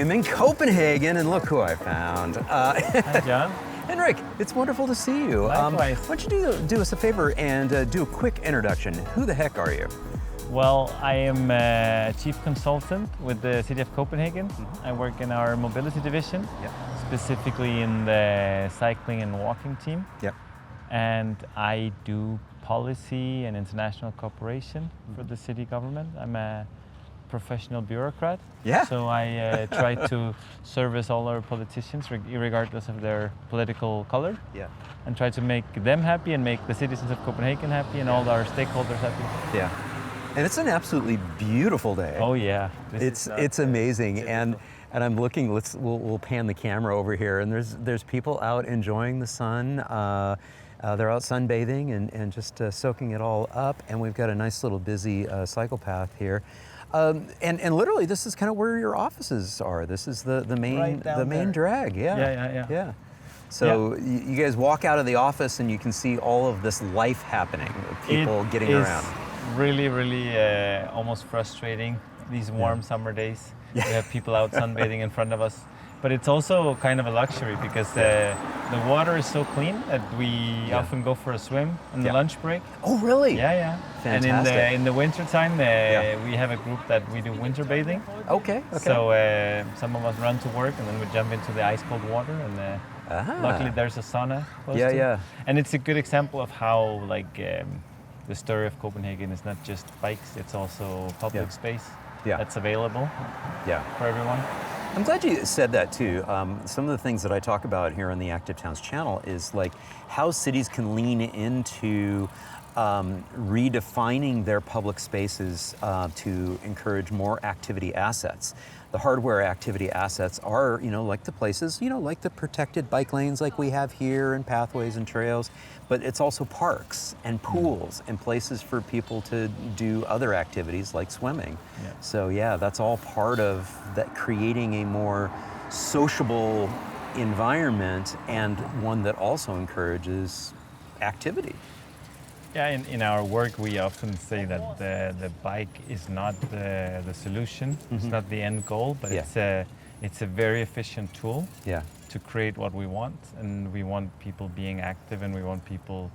I'm in Copenhagen, and look who I found. Hi, John. Henrik, it's wonderful to see you. Likewise. Why don't you do us a favor and do a quick introduction? Who the heck are you? Well, I am a chief consultant with the City of Copenhagen. Mm-hmm. I work in our mobility division, Yep. specifically in the cycling and walking team. Yep. And I do policy and international cooperation for the city government. I'm a professional bureaucrat. Yeah. So I try to service all our politicians, regardless of their political color, Yeah. and try to make them happy and make the citizens of Copenhagen happy and all our stakeholders happy. Yeah. And it's an absolutely beautiful day. Oh yeah, It's amazing, and I'm looking. We'll pan the camera over here, and there's people out enjoying the sun. They're out sunbathing and just soaking it all up. And we've got a nice little busy cycle path here. And literally, this is kind of where your offices are. This is the main Right main drag. Yeah. So you guys walk out of the office and you can see all of this life happening, people getting around. Really, almost frustrating. These warm summer days, we have people out sunbathing in front of us. But it's also kind of a luxury because the water is so clean that we often go for a swim on the lunch break. Oh, really? Yeah. Fantastic. And in the winter time, we have a group that we do winter bathing. Okay. So some of us run to work and then we jump into the ice cold water, and luckily there's a sauna close to. Yeah. And it's a good example of how the story of Copenhagen is not just bikes; it's also public space that's available for everyone. I'm glad you said that too. Some of the things that I talk about here on the Active Towns channel is like how cities can lean into redefining their public spaces to encourage more activity assets. The hardware activity assets are, like the places, like the protected bike lanes like we have here, and pathways and trails, but it's also parks and pools and places for people to do other activities like swimming. Yeah. So that's all part of that, creating a more sociable environment and one that also encourages activity. Yeah, in our work we often say that the bike is not the solution, it's not the end goal, but it's a very efficient tool to create what we want, and we want people being active and we want people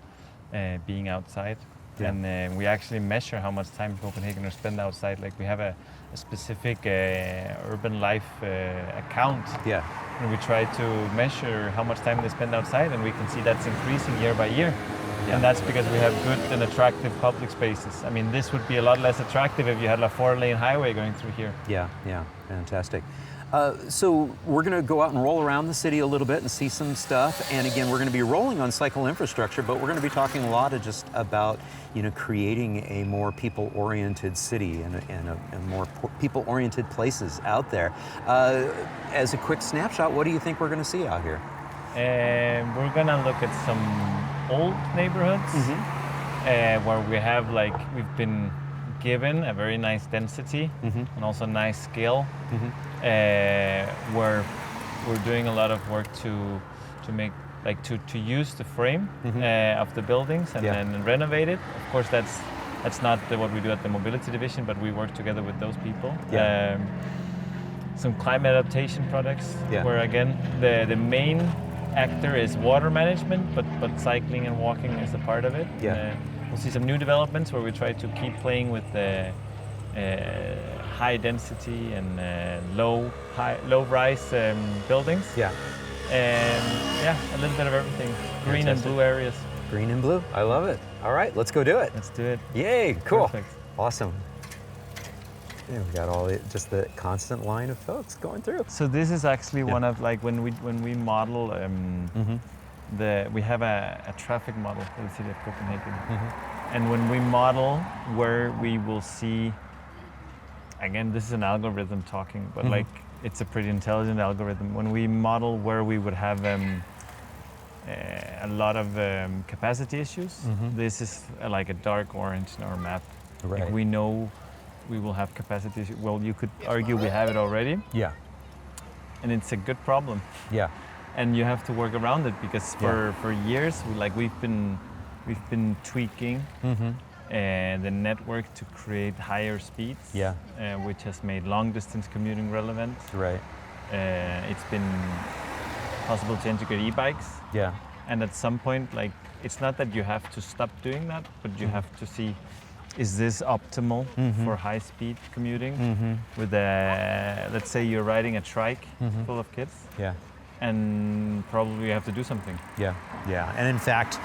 being outside. Yeah. And we actually measure how much time Copenhageners spend outside. Like we have a specific urban life account. Yeah. And we try to measure how much time they spend outside, and we can see that's increasing year by year. Yeah. And that's because we have good and attractive public spaces. I mean, this would be a lot less attractive if you had a 4-lane highway going through here. Yeah, fantastic. So we're going to go out and roll around the city a little bit and see some stuff. And again, we're going to be rolling on cycle infrastructure, but we're going to be talking a lot just about, creating a more people-oriented city and more people-oriented places out there. As a quick snapshot, what do you think we're going to see out here? We're going to look at some old neighborhoods where we have we've been given a very nice density and also nice scale, where we're doing a lot of work to make to use the frame of the buildings and then renovate it. Of course, that's not what we do at the mobility division, but we work together with those people. Some climate adaptation projects where again the main actor is water management, but cycling and walking is a part of it. We'll see some new developments where we try to keep playing with the high density and low rise buildings. And a little bit of everything. Green and blue areas. Green and blue. I love it. All right, let's go do it. Let's do it. Yay! Cool. Perfect. Awesome. Yeah, we got just the constant line of folks going through. So this is actually one of when we model we have a traffic model for the City of Copenhagen, and when we model where we will see, again, this is an algorithm talking, but it's a pretty intelligent algorithm. When we model where we would have a lot of capacity issues, this is like a dark orange in our map. Right. Like we know we will have capacity issues. Well, you could argue we have it already. Yeah. And it's a good problem. Yeah. And you have to work around it because for years we've been tweaking the network to create higher speeds. Yeah. Which has made long distance commuting relevant. Right. it's been possible to integrate e-bikes. Yeah. And at some point, like, it's not that you have to stop doing that, but you have to see, is this optimal for high-speed commuting? With let's say you're riding a trike full of kids, and probably you have to do something. Yeah, yeah. And in fact,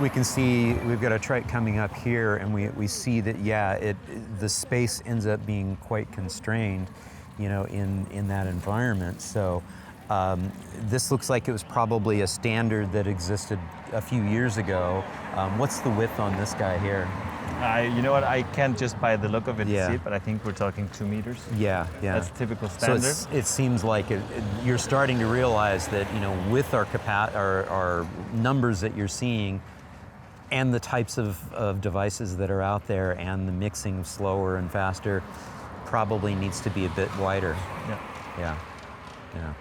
we can see we've got a trike coming up here, and we see that the space ends up being quite constrained, you know, in that environment. So this looks like it was probably a standard that existed a few years ago. What's the width on this guy here? You know what? I can't just by the look of it Yeah. see it, but I think we're talking 2 meters. Yeah, yeah. That's typical standard. So it seems like you're starting to realize that, you know, with our numbers that you're seeing, and the types of devices that are out there, and the mixing slower and faster, probably needs to be a bit wider. Yeah. Yeah, yeah.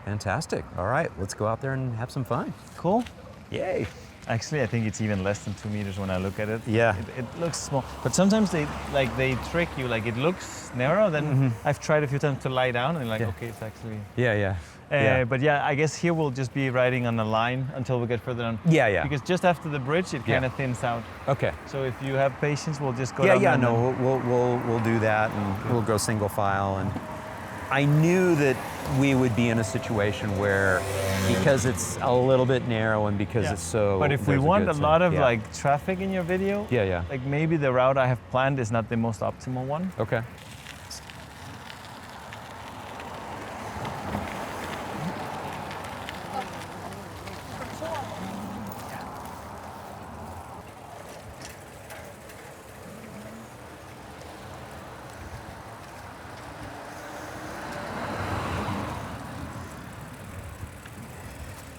Fantastic. All right, let's go out there and have some fun. Cool. Yay. Actually, I think it's even less than 2 meters when I look at it. Yeah. It looks small, but sometimes they trick you. Like, it looks narrow. Then I've tried a few times to lie down, and okay, it's actually. Yeah, yeah. But yeah, I guess here we'll just be riding on a line until we get further down. Yeah, yeah. Because just after the bridge, it kind of thins out. Okay. So if you have patience, we'll just go down. Yeah, no, we'll do that, and we'll go single file. And I knew that we would be in a situation where, because it's a little bit narrow and because it's so. But if we want a lot of like traffic in your video, like maybe the route I have planned is not the most optimal one. Okay.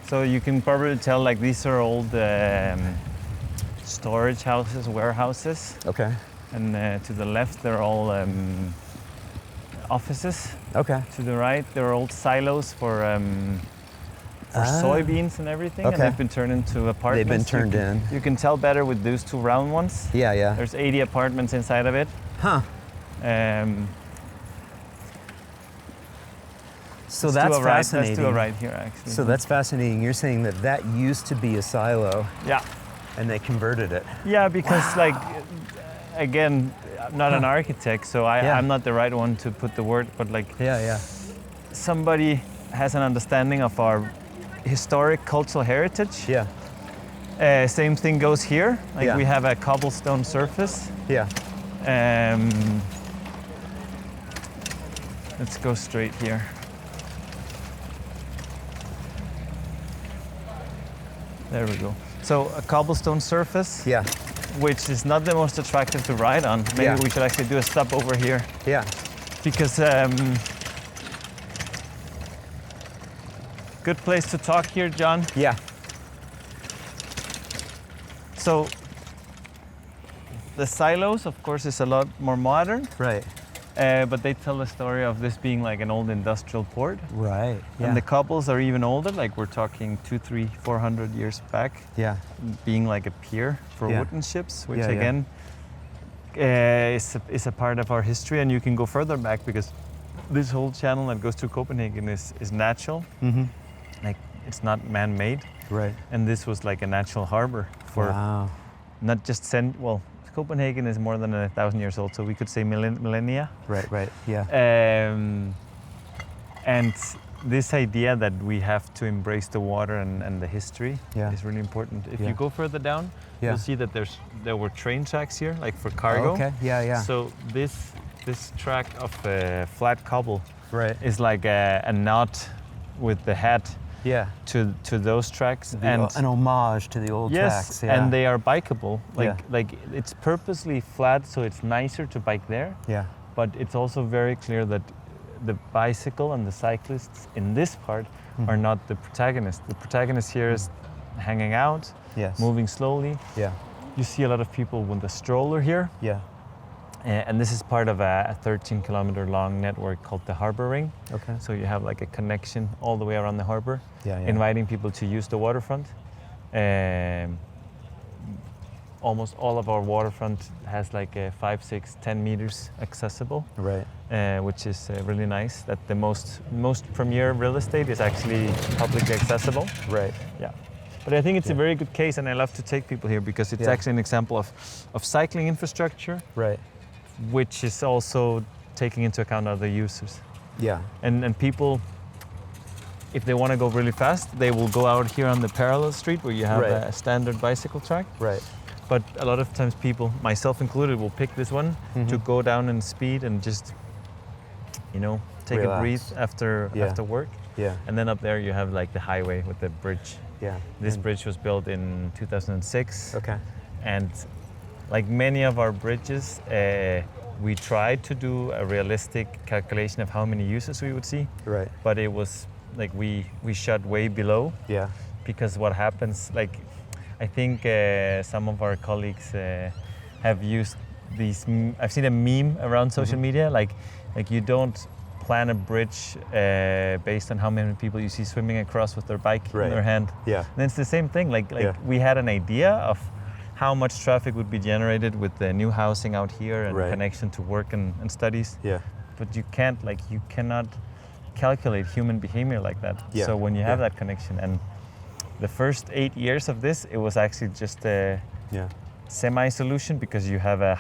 So you can probably tell, like, these are old storage houses, warehouses. Okay. And to the left, they're all offices. Okay. To the right, they're old silos for soybeans and everything. Okay. And they've been turned into apartments. They've been turned in. You can tell better with those 2 round ones. Yeah, yeah. There's 80 apartments inside of it. Huh. So that's fascinating. Let's do a right here, actually. So that's fascinating. You're saying that used to be a silo. Yeah. And they converted it. Yeah, because like, again, I'm not an architect, so I'm not the right one to put the word, but like, somebody has an understanding of our historic cultural heritage. Yeah. Same thing goes here. Like, we have a cobblestone surface. Yeah. Let's go straight here. There we go. So a cobblestone surface. Yeah. Which is not the most attractive to ride on. Maybe we should actually do a stop over here. Yeah. Because good place to talk here, John. Yeah. So the silos, of course, is a lot more modern. Right. But they tell the story of this being like an old industrial port. Right. Yeah. And the cobbles are even older, like we're talking 200, 300, 400 years back. Yeah. Being like a pier for wooden ships, which again is a part of our history. And you can go further back because this whole channel that goes through Copenhagen is natural. Mm-hmm. Like, it's not man-made. Right. And this was like a natural harbor for not just Copenhagen is more than 1,000 years old, so we could say millennia. Right, yeah. And this idea that we have to embrace the water and the history is really important. If you go further down, you'll see that there were train tracks here, like for cargo. Okay, yeah. So this track of flat cobble is like a knot with the head to those tracks, and an homage to the old tracks. Yeah. And they are bikeable. Like it's purposely flat so it's nicer to bike there. Yeah. But it's also very clear that the bicycle and the cyclists in this part are not the protagonist. The protagonist here is hanging out, moving slowly. Yeah. You see a lot of people with a stroller here. Yeah. And this is part of a 13-kilometer long network called the Harbor Ring. Okay. So you have like a connection all the way around the harbor, inviting people to use the waterfront. almost all of our waterfront has like 5, 6, 10 meters accessible, Right. which is really nice. That the most premier real estate is actually publicly accessible. Right. Yeah. But I think it's a very good case, and I love to take people here because it's actually an example of cycling infrastructure, Right. which is also taking into account other users. Yeah. And people, if they want to go really fast, they will go out here on the parallel street where you have a standard bicycle track. Right. But a lot of times people, myself included, will pick this one to go down in speed and just, take Relax. a breathe after work. Yeah. And then up there you have like the highway with the bridge. Yeah. This bridge was built in 2006. Okay. And like many of our bridges, we tried to do a realistic calculation of how many users we would see. Right. But it was like we shot way below. Yeah. Because what happens, like I think some of our colleagues have used these. I've seen a meme around social media, like you don't plan a bridge based on how many people you see swimming across with their bike in their hand. Yeah. And it's the same thing. Like we had an idea of how much traffic would be generated with the new housing out here and connection to work and studies. Yeah. But you cannot calculate human behavior like that. Yeah. So when you have that connection, and the first 8 years of this, it was actually just a semi-solution because you have a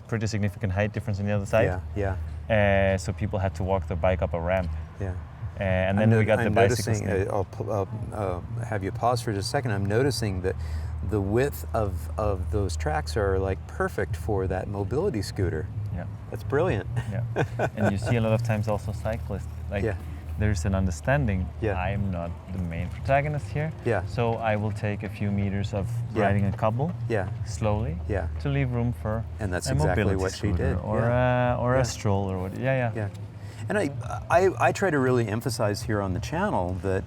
pretty significant height difference on the other side. Yeah. Yeah. So people had to walk their bike up a ramp. Yeah. And then we got the bicycles. I'll have you pause for just a second. I'm noticing that the width of those tracks are like perfect for that mobility scooter. Yeah. That's brilliant. Yeah. And you see a lot of times also cyclists. There's an understanding. I'm not the main protagonist here. Yeah. So I will take a few meters of riding a couple. Yeah. Slowly. Yeah. To leave room for and that's a exactly mobility what she scooter did. Or a stroll or what. Yeah. And I try to really emphasize here on the channel that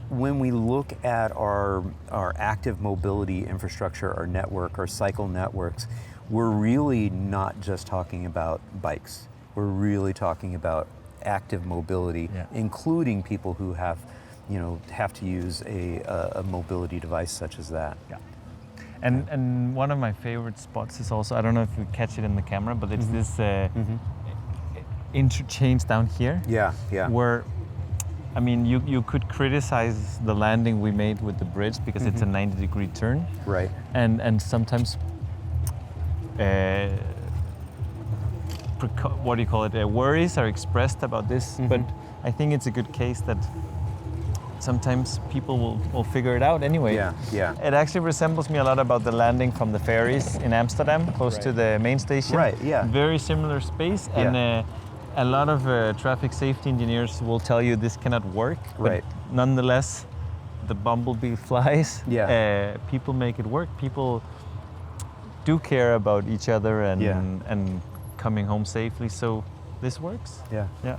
when we look at our active mobility infrastructure, our network, our cycle networks, we're really not just talking about bikes. We're really talking about active mobility, including people who have to use a mobility device such as that. Yeah. And one of my favorite spots is also, I don't know if you catch it in the camera, but it's this interchange down here. Yeah. Where, I mean, you could criticize the landing we made with the bridge because it's a 90-degree turn. Right. And sometimes, what do you call it? Worries are expressed about this, but I think it's a good case that sometimes people will figure it out anyway. Yeah. It actually resembles me a lot about the landing from the ferries in Amsterdam, close to the main station. Right, yeah. Very similar space, and a lot of traffic safety engineers will tell you this cannot work. Right. But nonetheless, the bumblebee flies. Yeah. People make it work. People do care about each other and coming home safely. So this works. Yeah.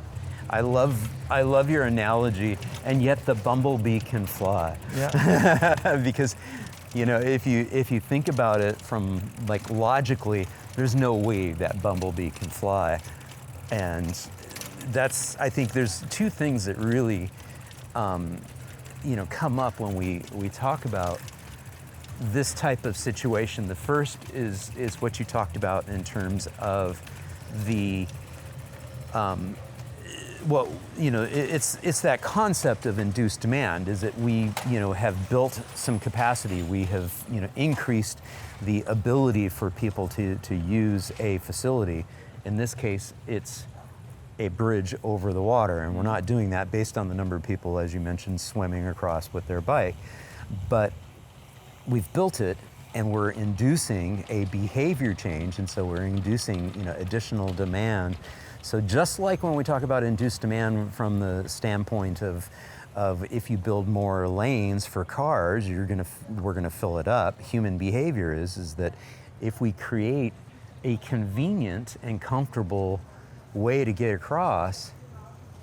I love your analogy, and yet the bumblebee can fly. Yeah. Because, if you think about it from like logically, there's no way that bumblebee can fly, and I think there's two things that really, come up when we talk about this type of situation. The first is what you talked about in terms of the it's that concept of induced demand, is that we have built some capacity. We have increased the ability for people to use a facility. In this case, it's a bridge over the water, and we're not doing that based on the number of people, as you mentioned, swimming across with their bike. But we've built it, and we're inducing a behavior change, and so we're inducing additional demand. So just like when we talk about induced demand from the standpoint of if you build more lanes for cars, we're gonna fill it up. Human behavior is that if we create a convenient and comfortable way to get across,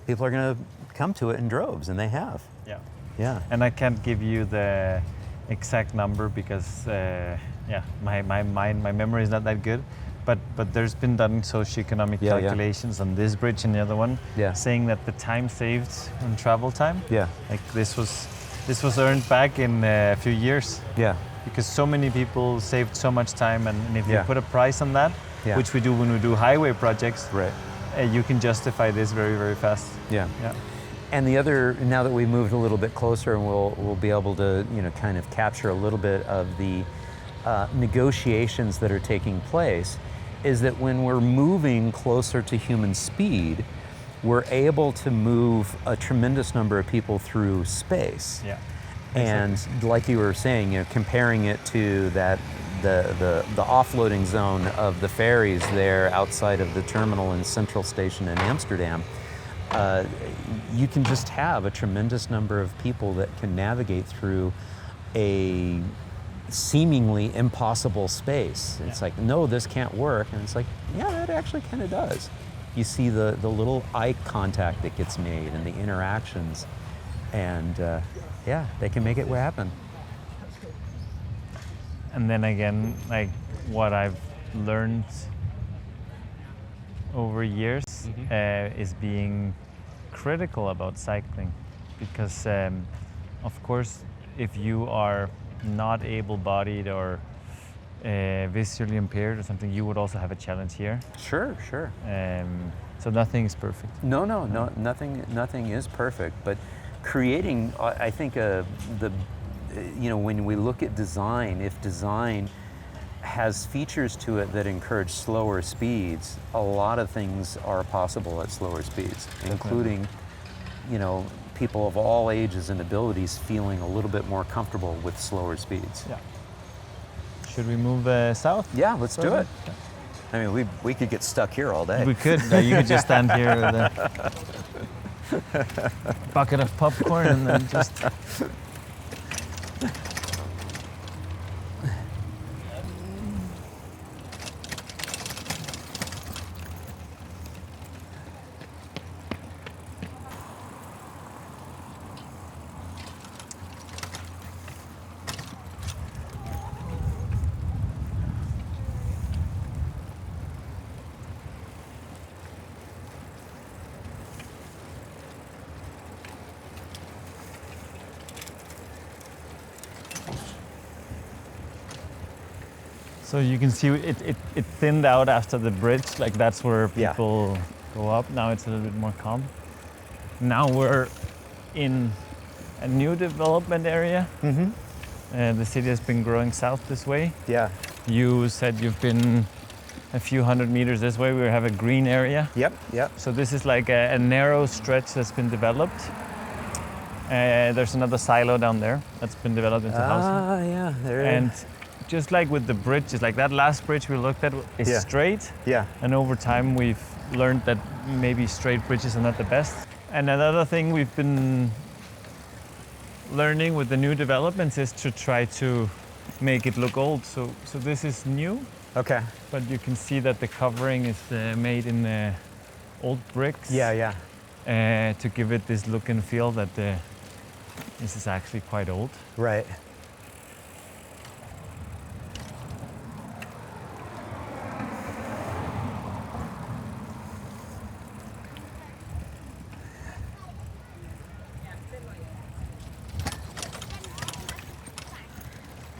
people are gonna come to it in droves, and they have. Yeah. And I can't give you the exact number because my memory is not that good. But there's been done socioeconomic calculations on this bridge and the other one, saying that the time saved on travel time, like this was earned back in a few years. because so many people saved so much time, and if you Yeah. put a price on that, Yeah. which we do when we do highway projects, Right. you can justify this very, very fast. Yeah. Yeah. And the other, now that we moved a little bit closer, and we'll be able to, you know, kind of capture a little bit of the negotiations that are taking place, is that when we're moving closer to human speed, we're able to move a tremendous number of people through space. Yeah. And like you were saying, you know, comparing it to that the offloading zone of the ferries there outside of the terminal in Central Station in Amsterdam, you can just have a tremendous number of people that can navigate through a seemingly impossible space. It's like, no, this can't work. And it's like, yeah, it actually kind of does. You see the little eye contact that gets made and the interactions. And yeah, they can make it happen. And then again, like what I've learned over years is being critical about cycling, because of course, if you are not able-bodied or visually impaired or something, you would also have a challenge here. Sure, sure. So nothing is perfect. No, nothing is perfect. But creating, I think, you know, when we look at design, if design has features to it that encourage slower speeds, a lot of things are possible at slower speeds, including, you know, people of all ages and abilities feeling a little bit more comfortable with slower speeds. Yeah. Should we move south? Yeah, let's do it. I mean, we could get stuck here all day. We could. You could just stand here with a bucket of popcorn and then just... So you can see it thinned out after the bridge, like that's where people go up. Now it's a little bit more calm. Now we're in a new development area. The city has been growing south this way. Yeah. You said you've been a few hundred meters this way. We have a green area. Yep. So this is like a narrow stretch that's been developed. There's another silo down there that's been developed into housing. Yeah, there it And is. just like with the bridges, like that last bridge we looked at is straight. Yeah. And over time we've learned that maybe straight bridges are not the best. And another thing we've been learning with the new developments is to try to make it look old. So this is new, Okay. but you can see that the covering is made in old bricks. Yeah. To give it this look and feel that this is actually quite old. Right.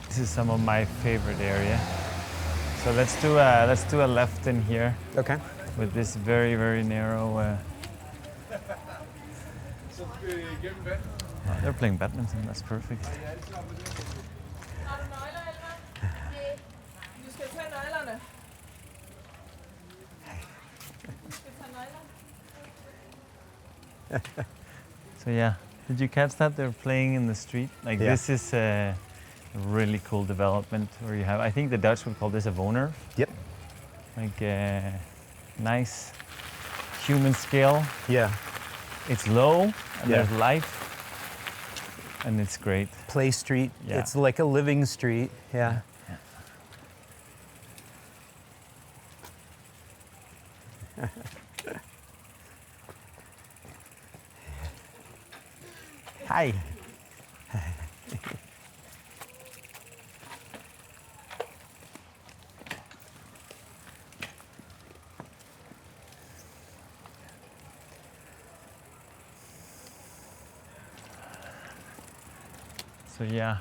This is some of my favorite area. So let's do a left in here Okay. with this very, very narrow. Oh, they're playing badminton. That's perfect. So yeah, did you catch that? They're playing in the street. Like this is a really cool development where you have, I think the Dutch would call this a woner. Yep. Like a nice human scale. Yeah. It's low and there's life and it's great. Play street. Yeah. It's like a living street. Yeah. Hi. So yeah,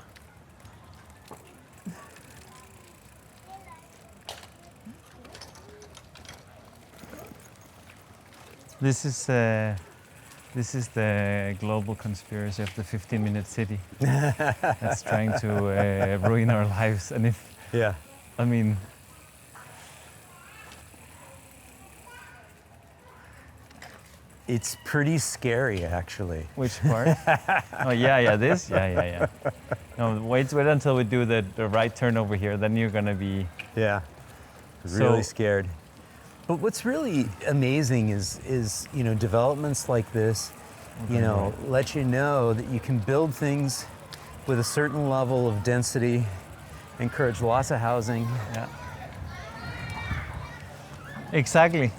This is the global conspiracy of the 15-minute city that's trying to ruin our lives. And I mean, it's pretty scary, actually. which part? Oh yeah, this, yeah. No, wait until we do the right turn over here. Then you're gonna be Really scared. But what's really amazing is developments like this, let you know that you can build things with a certain level of density, encourage lots of housing. Yeah. Exactly.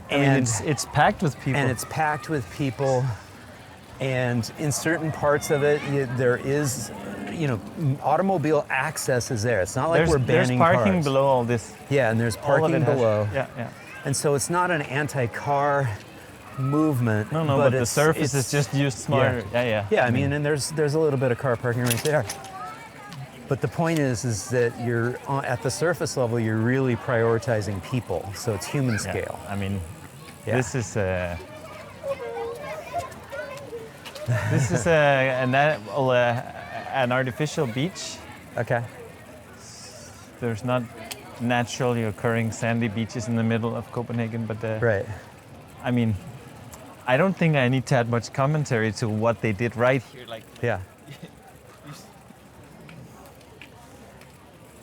I mean, it's packed with people. And it's packed with people. And in certain parts of it, there is, automobile access is there. It's not like we're banning There's parking cars. below all this. Yeah, and there's parking below. Yeah. And so it's not an anti-car movement. No, but the surface is just used smarter. Yeah. Yeah, I mean, and there's a little bit of car parking right there. But the point is that you're at the surface level, you're really prioritizing people. So it's human scale. I mean, this is an artificial beach. Okay. There's not naturally occurring sandy beaches in the middle of Copenhagen, but right. I mean, I don't think I need to add much commentary to what they did right here.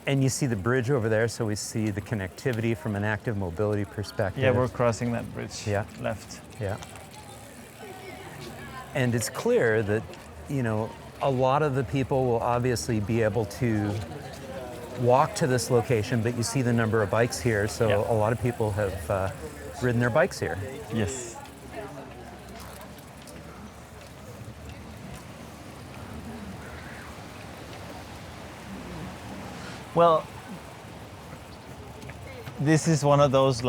And you see the bridge over there, so we see the connectivity from an active mobility perspective. Yeah, we're crossing that bridge. Yeah. Left. Yeah. And it's clear that, a lot of the people will obviously be able to walk to this location, but you see the number of bikes here, so a lot of people have ridden their bikes here. Yes. Well, this is one of those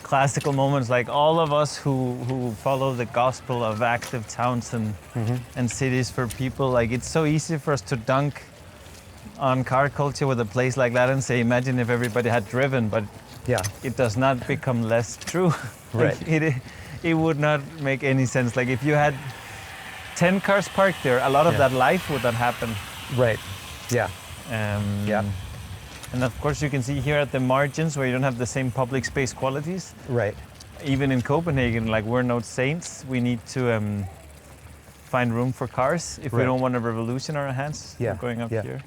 classical moments, like all of us who follow the gospel of active towns and cities for people. It's so easy for us to dunk on car culture with a place like that and say, imagine if everybody had driven, but it does not become less true. Right. It would not make any sense. If you had 10 cars parked there, a lot of that life would not happen. Right. Yeah. And of course you can see here at the margins where you don't have the same public space qualities. Right. Even in Copenhagen, we're no saints. We need to find room for cars if we don't want a revolution on our hands. Yeah. We're going up here.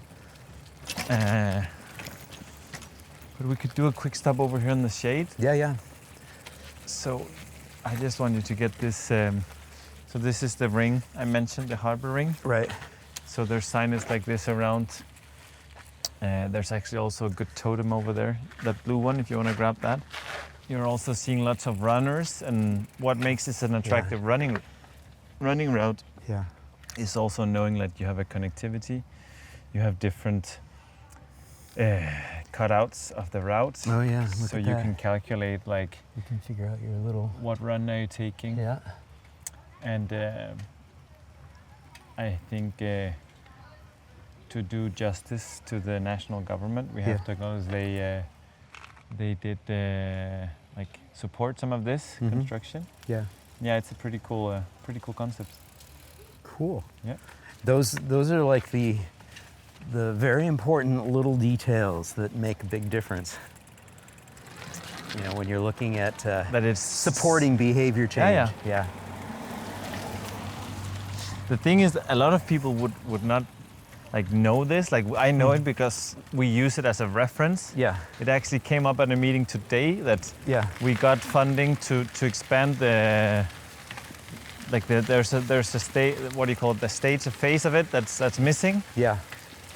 But we could do a quick stop over here in the shade. Yeah. So I just wanted to get this. So this is the ring I mentioned, the harbor ring. Right. So there's signage like this around. There's actually also a good totem over there, that blue one, if you want to grab that. You're also seeing lots of runners, and what makes this an attractive running route is also knowing that you have a connectivity. You have different cutouts of the routes. Oh yeah, so you can calculate you can figure out your little what run are you taking. Yeah. And I think to do justice to the national government, we have to acknowledge they did support some of this construction. Yeah. Yeah, it's a pretty cool concept. Cool. Yeah. Those are like the very important little details that make a big difference. When you're looking at that it's supporting behavior change. Yeah. The thing is, a lot of people would not know this. I know it because we use it as a reference. Yeah. It actually came up at a meeting today that we got funding to expand the there's a state, what do you call it, the stage, a phase of it that's missing. Yeah.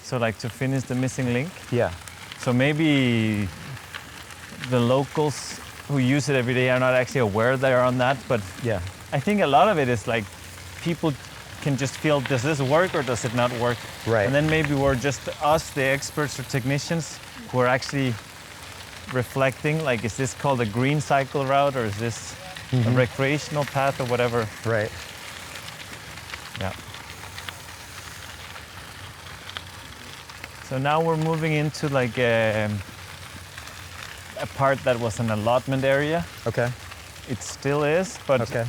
So to finish the missing link. Yeah. So maybe the locals who use it every day are not actually aware they're on that, but I think a lot of it is people can just feel, does this work or does it not work? Right. And then maybe we're just us, the experts or technicians, who are actually reflecting, is this called a green cycle route or is this a recreational path or whatever? Right. Yeah. So now we're moving into a part that was an allotment area. Okay. it still is, but Okay.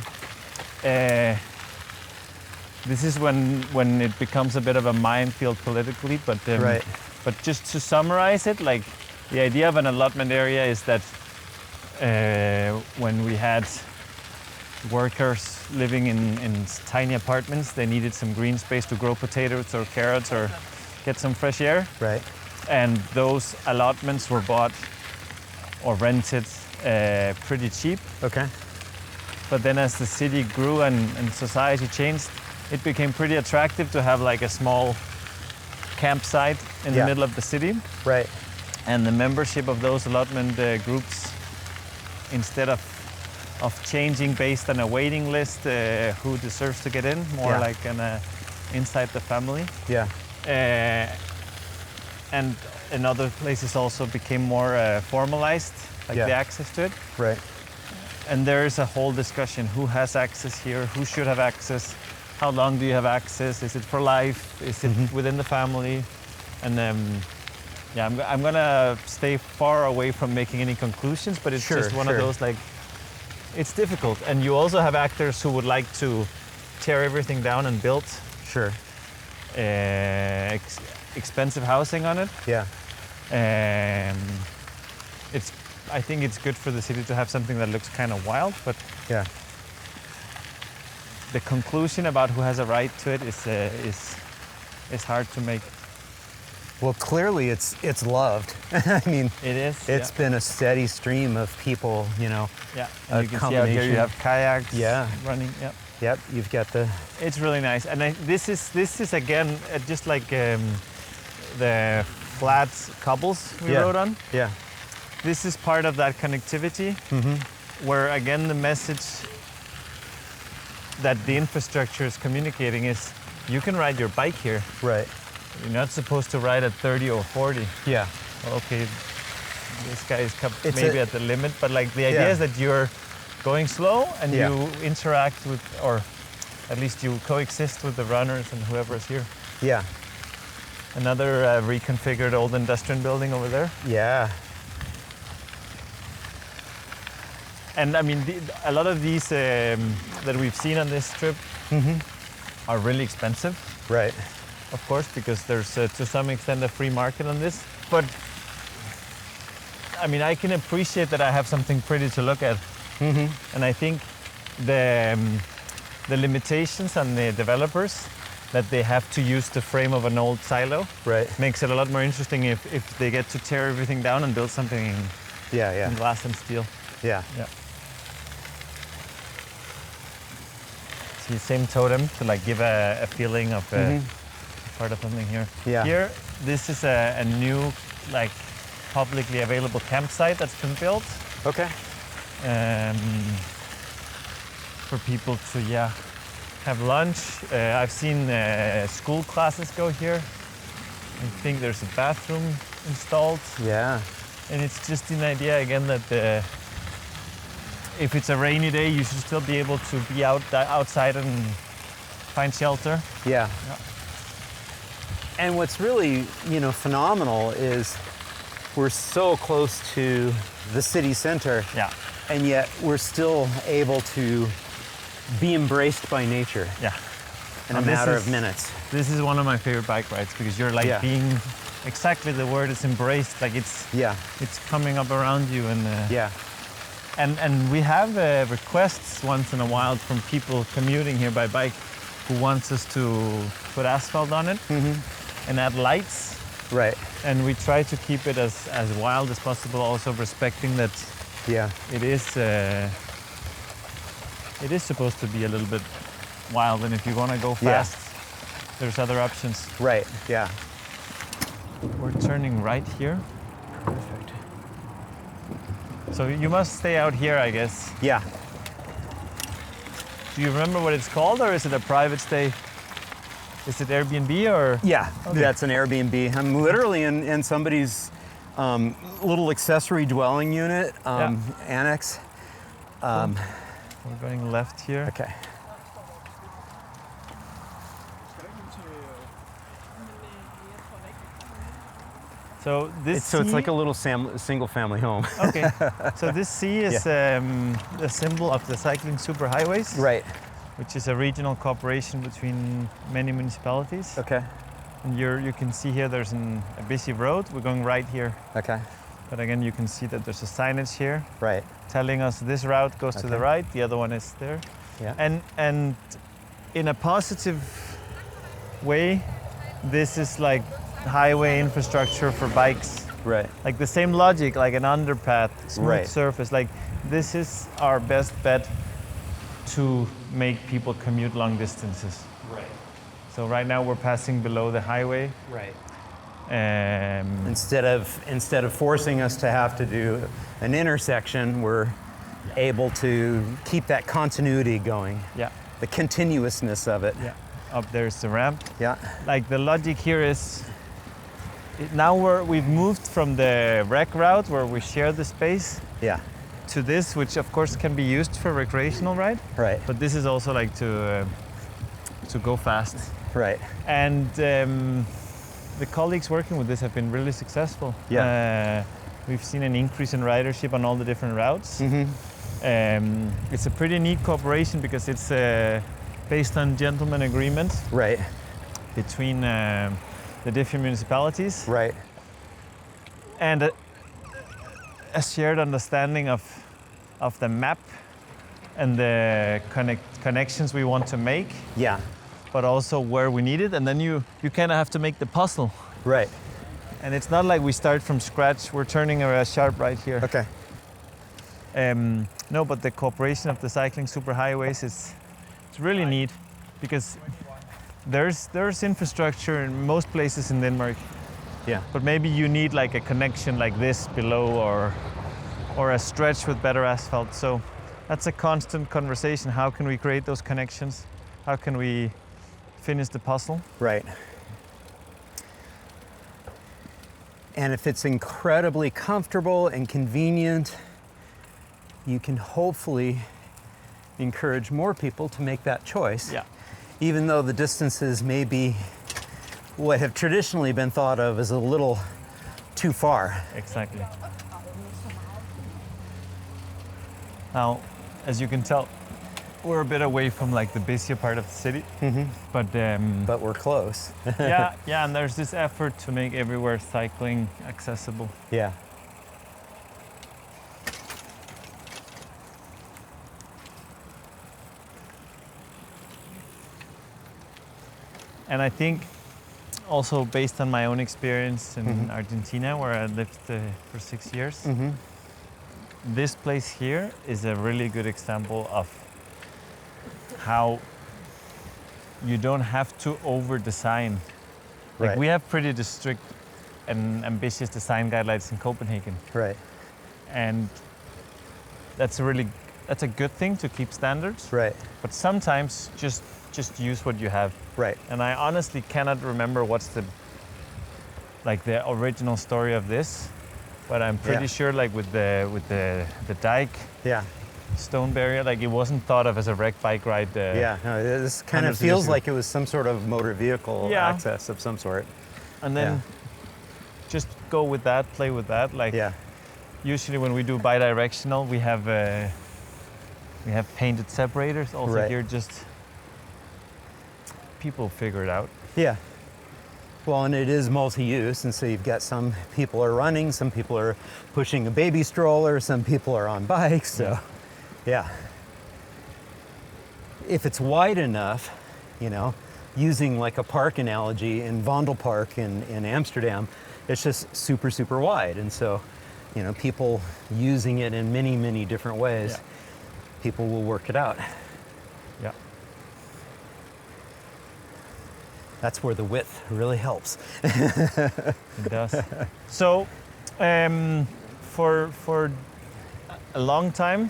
This is when it becomes a bit of a minefield politically. But Right. But just to summarize it, like the idea of an allotment area is that when we had workers living in tiny apartments, they needed some green space to grow potatoes or carrots or get some fresh air. Right. And those allotments were bought or rented pretty cheap. Okay. But then as the city grew and society changed, it became pretty attractive to have like a small campsite in the middle of the city. Right. And the membership of those allotment groups, instead of changing based on a waiting list who deserves to get in, more like inside the family. Yeah. And in other places also became more formalized, like the access to it. Right. And there is a whole discussion: who has access here? Who should have access? How long do you have access? Is it for life? Is it within the family? And I'm gonna stay far away from making any conclusions, but it's just one of those, like, it's difficult. And you also have actors who would like to tear everything down and build expensive housing on it. Yeah. I think it's good for the city to have something that looks kind of wild, but Yeah. the conclusion about who has a right to it is hard to make. Well, clearly it's loved. I mean, It is. it's been a steady stream of people, you know. Yeah. a And you can see out here you have kayaks running. Yeah. Yep, you've got the It's really nice. And this is again just like the flat cobbles we rode on. Yeah. This is part of that connectivity, where again the message that the infrastructure is communicating is you can ride your bike here. Right. You're not supposed to ride at 30 or 40. Yeah. Okay, this guy is It's maybe at the limit, but like the idea is that you're going slow and you interact with, or at least you coexist with the runners and whoever is here. Yeah. Another reconfigured old industrial building over there. Yeah. And I mean, a lot of these that we've seen on this trip are really expensive. Right. Of course, because there's to some extent a free market on this. But I mean, I can appreciate that I have something pretty to look at. And I think the limitations on the developers, that they have to use the frame of an old silo, makes it a lot more interesting if they get to tear everything down and build something in glass and steel. Yeah. See, same totem to like give a feeling of part of something here. Yeah. Here, this is a new, like, publicly available campsite that's been built. Okay. For people to have lunch. I've seen school classes go here. I think there's a bathroom installed. Yeah. And it's just an idea again that if it's a rainy day, you should still be able to be outside and find shelter. Yeah. And what's really, phenomenal is we're so close to the city center. Yeah. And yet we're still able to be embraced by nature. Yeah. In a matter of minutes. This is one of my favorite bike rides because you're like being exactly the word is embraced. Like it's coming up around you and And we have requests once in a while from people commuting here by bike who wants us to put asphalt on it and add lights. Right. And we try to keep it as wild as possible, also respecting that it is supposed to be a little bit wild, and if you want to go fast, there's other options. Right, yeah. We're turning right here. Perfect. So you must stay out here, I guess. Yeah. Do you remember what it's called, or is it a private stay? Is it Airbnb or? Yeah, that's an Airbnb. I'm literally in somebody's little accessory dwelling unit, annex. We're going left here. Okay. So this So it's like a little single-family home. Okay. So this C is the symbol of the cycling superhighways. Right. Which is a regional cooperation between many municipalities. Okay. And you can see here there's a busy road. We're going right here. Okay. But again, you can see that there's a signage here. Right. Telling us this route goes to the right, the other one is there. Yeah. And in a positive way, this is like highway infrastructure for bikes. Right. Like the same logic, like an underpath, smooth surface. Like this is our best bet to make people commute long distances. Right. So right now we're passing below the highway. Right. Instead Instead of forcing us to have to do an intersection, we're able to keep that continuity going. Yeah. The continuousness of it. Yeah. Up there's the ramp. Yeah. Like the logic here is, now we've moved from the rec route where we share the space. Yeah. To this, which of course can be used for recreational ride. Right. But this is also like to go fast. Right. And the colleagues working with this have been really successful. Yeah. We've seen an increase in ridership on all the different routes. Mm-hmm. It's a pretty neat cooperation because it's based on gentleman agreements. Right. Between the different municipalities. Right. And a shared understanding of the map and the connections we want to make. Yeah. But also where we need it, and then you kind of have to make the puzzle. Right. And it's not like we start from scratch. We're turning a sharp right here. Okay. No, but the cooperation of the cycling superhighways it's really neat because there's infrastructure in most places in Denmark. Yeah. But maybe you need like a connection like this below or a stretch with better asphalt. So that's a constant conversation. How can we create those connections? How can we finish the puzzle? Right. And if it's incredibly comfortable and convenient, you can hopefully encourage more people to make that choice. Yeah. Even though the distances may be what have traditionally been thought of as a little too far. Exactly. Now, as you can tell, we're a bit away from like the busier part of the city, but we're close. yeah, and there's this effort to make everywhere cycling accessible. Yeah. And I think also based on my own experience in Argentina, where I lived for 6 years, this place here is a really good example of how you don't have to over-design. Like we have pretty strict and ambitious design guidelines in Copenhagen. Right. And that's a good thing to keep standards. Right. But sometimes just use what you have. Right. And I honestly cannot remember what's the original story of this, but I'm pretty sure like with the dike, stone barrier, like it wasn't thought of as a rec bike ride. No, this kind of feels like it was some sort of motor vehicle access of some sort. And then just go with that, play with that. Like usually when we do bi-directional, we have painted separators. Also here, just people figure it out. Yeah. Well, and it is multi-use, and so you've got some people are running, some people are pushing a baby stroller, some people are on bikes, so if it's wide enough, using like a park analogy in Vondelpark in Amsterdam, it's just super, super wide, and so, people using it in many, many different ways, people will work it out. Yeah. That's where the width really helps. It does. So, for a long time,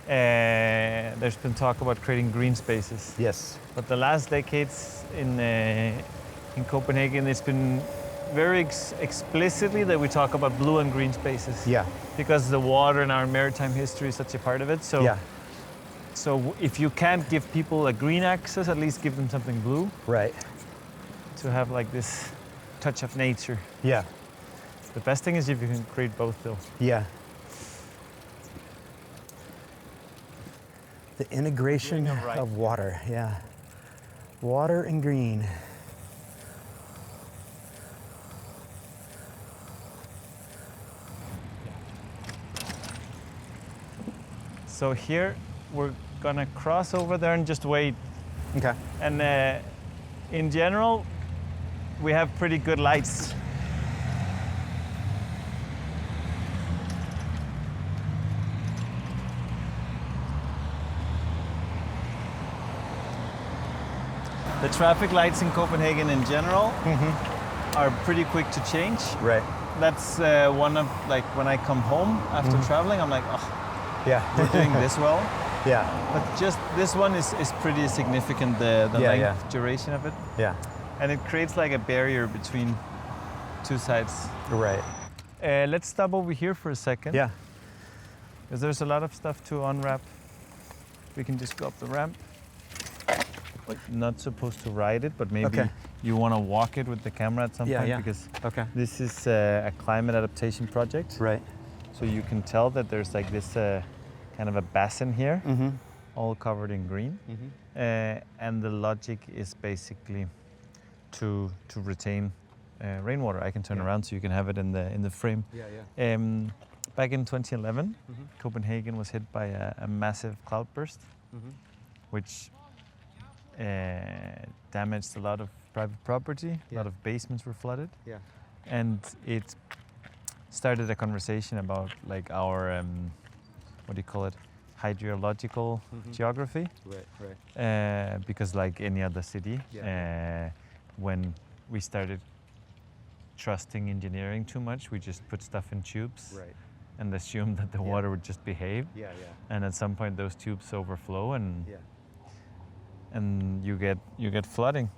there's been talk about creating green spaces. Yes. But the last decades in Copenhagen, it's been very explicitly that we talk about blue and green spaces. Yeah. Because the water in our maritime history is such a part of it. So. So if you can't give people a green access, at least give them something blue. Right. To have like this touch of nature. Yeah. The best thing is if you can create both, though. Yeah. The integration of water, yeah. Water and green. So here we're gonna cross over there and just wait. Okay. And in general, we have pretty good lights. The traffic lights in Copenhagen in general are pretty quick to change. Right. That's one of, like, when I come home after traveling, I'm like, oh, Yeah. we're doing this well. Yeah. But just this one is pretty significant, the length, duration of it. Yeah. And it creates like a barrier between two sides. Right. Let's stop over here for a second. Yeah. Because there's a lot of stuff to unwrap. We can just go up the ramp. Not supposed to ride it, but maybe you want to walk it with the camera at some point, because this is a climate adaptation project. Right. So you can tell that there's like this kind of a basin here, all covered in green. And the logic is basically to retain rainwater. I can turn around so you can have it in the frame. Back in 2011, Copenhagen was hit by a massive cloudburst, which damaged a lot of private property. A lot of basements were flooded. And it started a conversation about like our, what do you call it, hydrological geography. Because like any other city, when we started trusting engineering too much, we just put stuff in tubes and assumed that the water would just behave. And at some point those tubes overflow and you get flooding.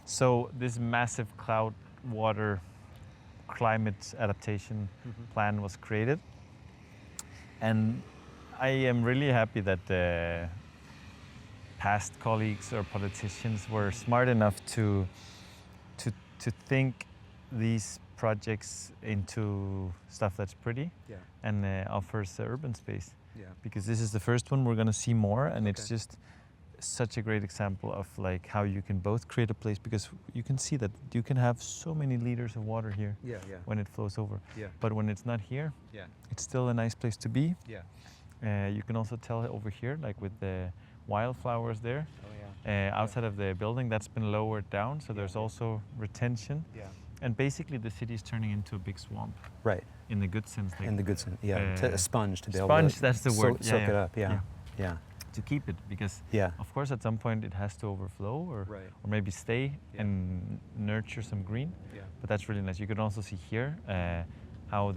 So this massive cloud water climate adaptation plan was created. And I am really happy that the past colleagues or politicians were smart enough to think these projects into stuff that's pretty and offers urban space. Because this is the first one, we're going to see more, and it's just such a great example of like how you can both create a place, because you can see that you can have so many liters of water here when it flows over. But when it's not here, it's still a nice place to be. You can also tell over here, like with the wildflowers there, outside of the building, that's been lowered down, so there's also retention. And basically the city is turning into a big swamp. Right. In the good sense. Like, in the good sense, a sponge to be able to sponge, that's the word. Soak it up, to keep it, because of course at some point it has to overflow or maybe stay and nurture some green. But that's really nice. You can also see here how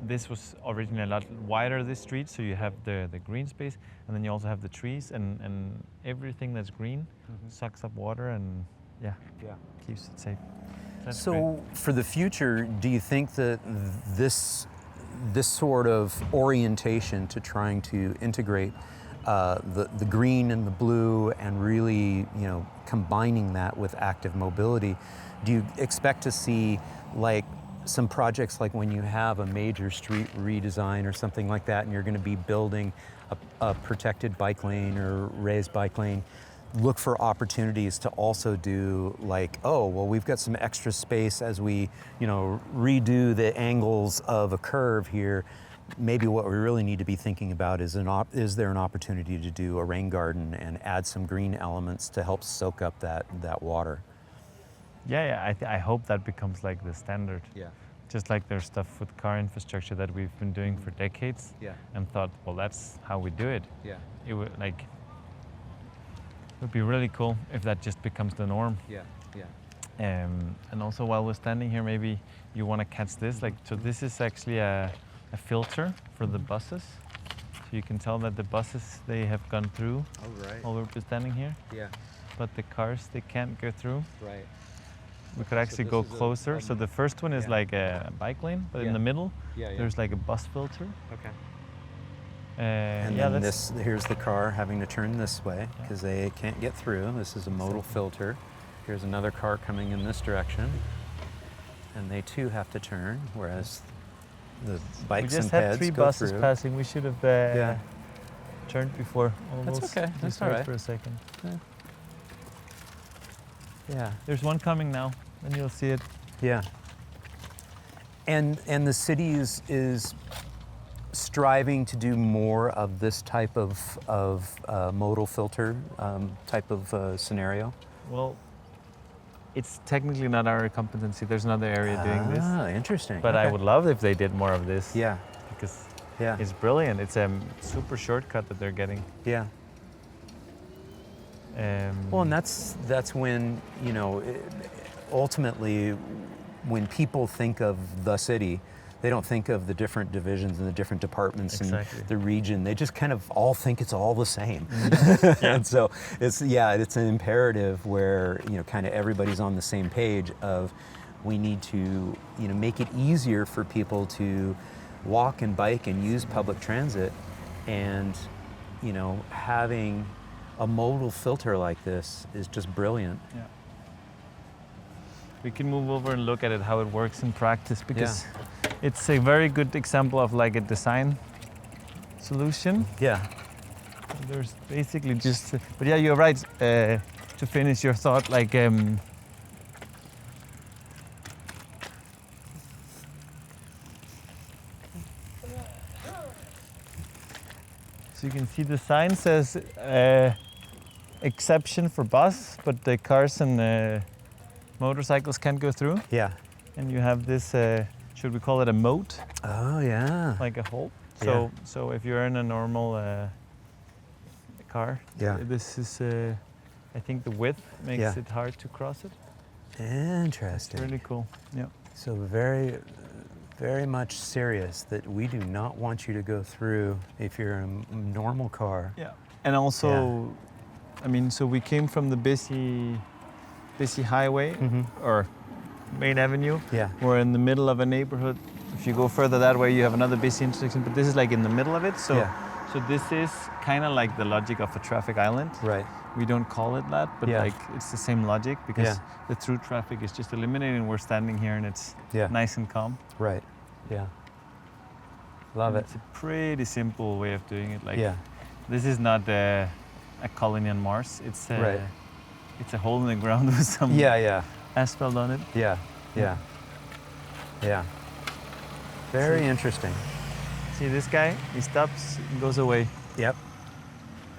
this was originally a lot wider, this street, so you have the green space, and then you also have the trees, and everything that's green sucks up water and keeps it safe. That's so great. For the future, do you think that this sort of orientation to trying to integrate the green and the blue and really, combining that with active mobility, do you expect to see like some projects like when you have a major street redesign or something like that and you're going to be building a protected bike lane or raised bike lane, look for opportunities to also do like, oh, well, we've got some extra space as we, redo the angles of a curve here. Maybe what we really need to be thinking about is there an opportunity to do a rain garden and add some green elements to help soak up that water? I hope that becomes like the standard. Just like there's stuff with car infrastructure that we've been doing for decades and thought, well, that's how we do it. It would be really cool if that just becomes the norm. And also while we're standing here, maybe you want to catch this. So this is actually a filter for the buses. So you can tell that the buses, they have gone through while we're standing here. But the cars, they can't go through. We could actually go closer. So the first one is like a bike lane, but in the middle, there's like a bus filter. And then here's the car having to turn this way because they can't get through. This is a modal filter. Here's another car coming in this direction. and they too have to turn, whereas the We bikes just and had peds 3 go buses through. passing. We should have Yeah. turned before all That's those. okay. That's Just all wait right. for a second. Yeah. There's one coming now, and you'll see it. Yeah. And the city is striving to do more of this type of modal filter type of scenario. Well, it's technically not our competency. There's another area doing this. Ah, interesting. But I Okay. would love if they did more of this. Yeah. Because Yeah. it's brilliant. It's a super shortcut that they're getting. Yeah. Well, and that's when, you know, ultimately, when people think of the city, they don't think of the different divisions and the different departments Exactly. and the region. They just kind of all think it's all the same. Yeah. And so it's an imperative where, you know, kind of everybody's on the same page of we need to, you know, make it easier for people to walk and bike and use public transit, and, you know, having a modal filter like this is just brilliant. Yeah. We can move over and look at it, how it works in practice, because it's a very good example of like a design solution. Yeah. There's basically just, but yeah, you're right. To finish your thought, like so you can see the sign says exception for bus, but the cars and motorcycles can't go through. Yeah. And you have this, should we call it a moat? Oh, yeah. Like a hole. Yeah. So if you're in a normal car, Yeah. this is, I think the width makes Yeah. it hard to cross it. Interesting. Really cool. Yeah. So very, very much serious that we do not want you to go through if you're in a normal car. Yeah. And also, I mean, so we came from the busy highway or main avenue. Yeah. We're in the middle of a neighborhood. If you go further that way, you have another busy intersection, but this is like in the middle of it. So, Yeah. so this is kind of like the logic of a traffic island. Right. We don't call it that, but Yeah. like it's the same logic because Yeah. the through traffic is just eliminated and we're standing here and it's nice and calm. Right. Yeah. Love it. It's a pretty simple way of doing it. Like Yeah. this is not a colony on Mars. It's a, Right. it's a hole in the ground with some Yeah. asphalt on it. Yeah. Yeah. Yeah. Very interesting. See this guy? He stops and goes away. Yep.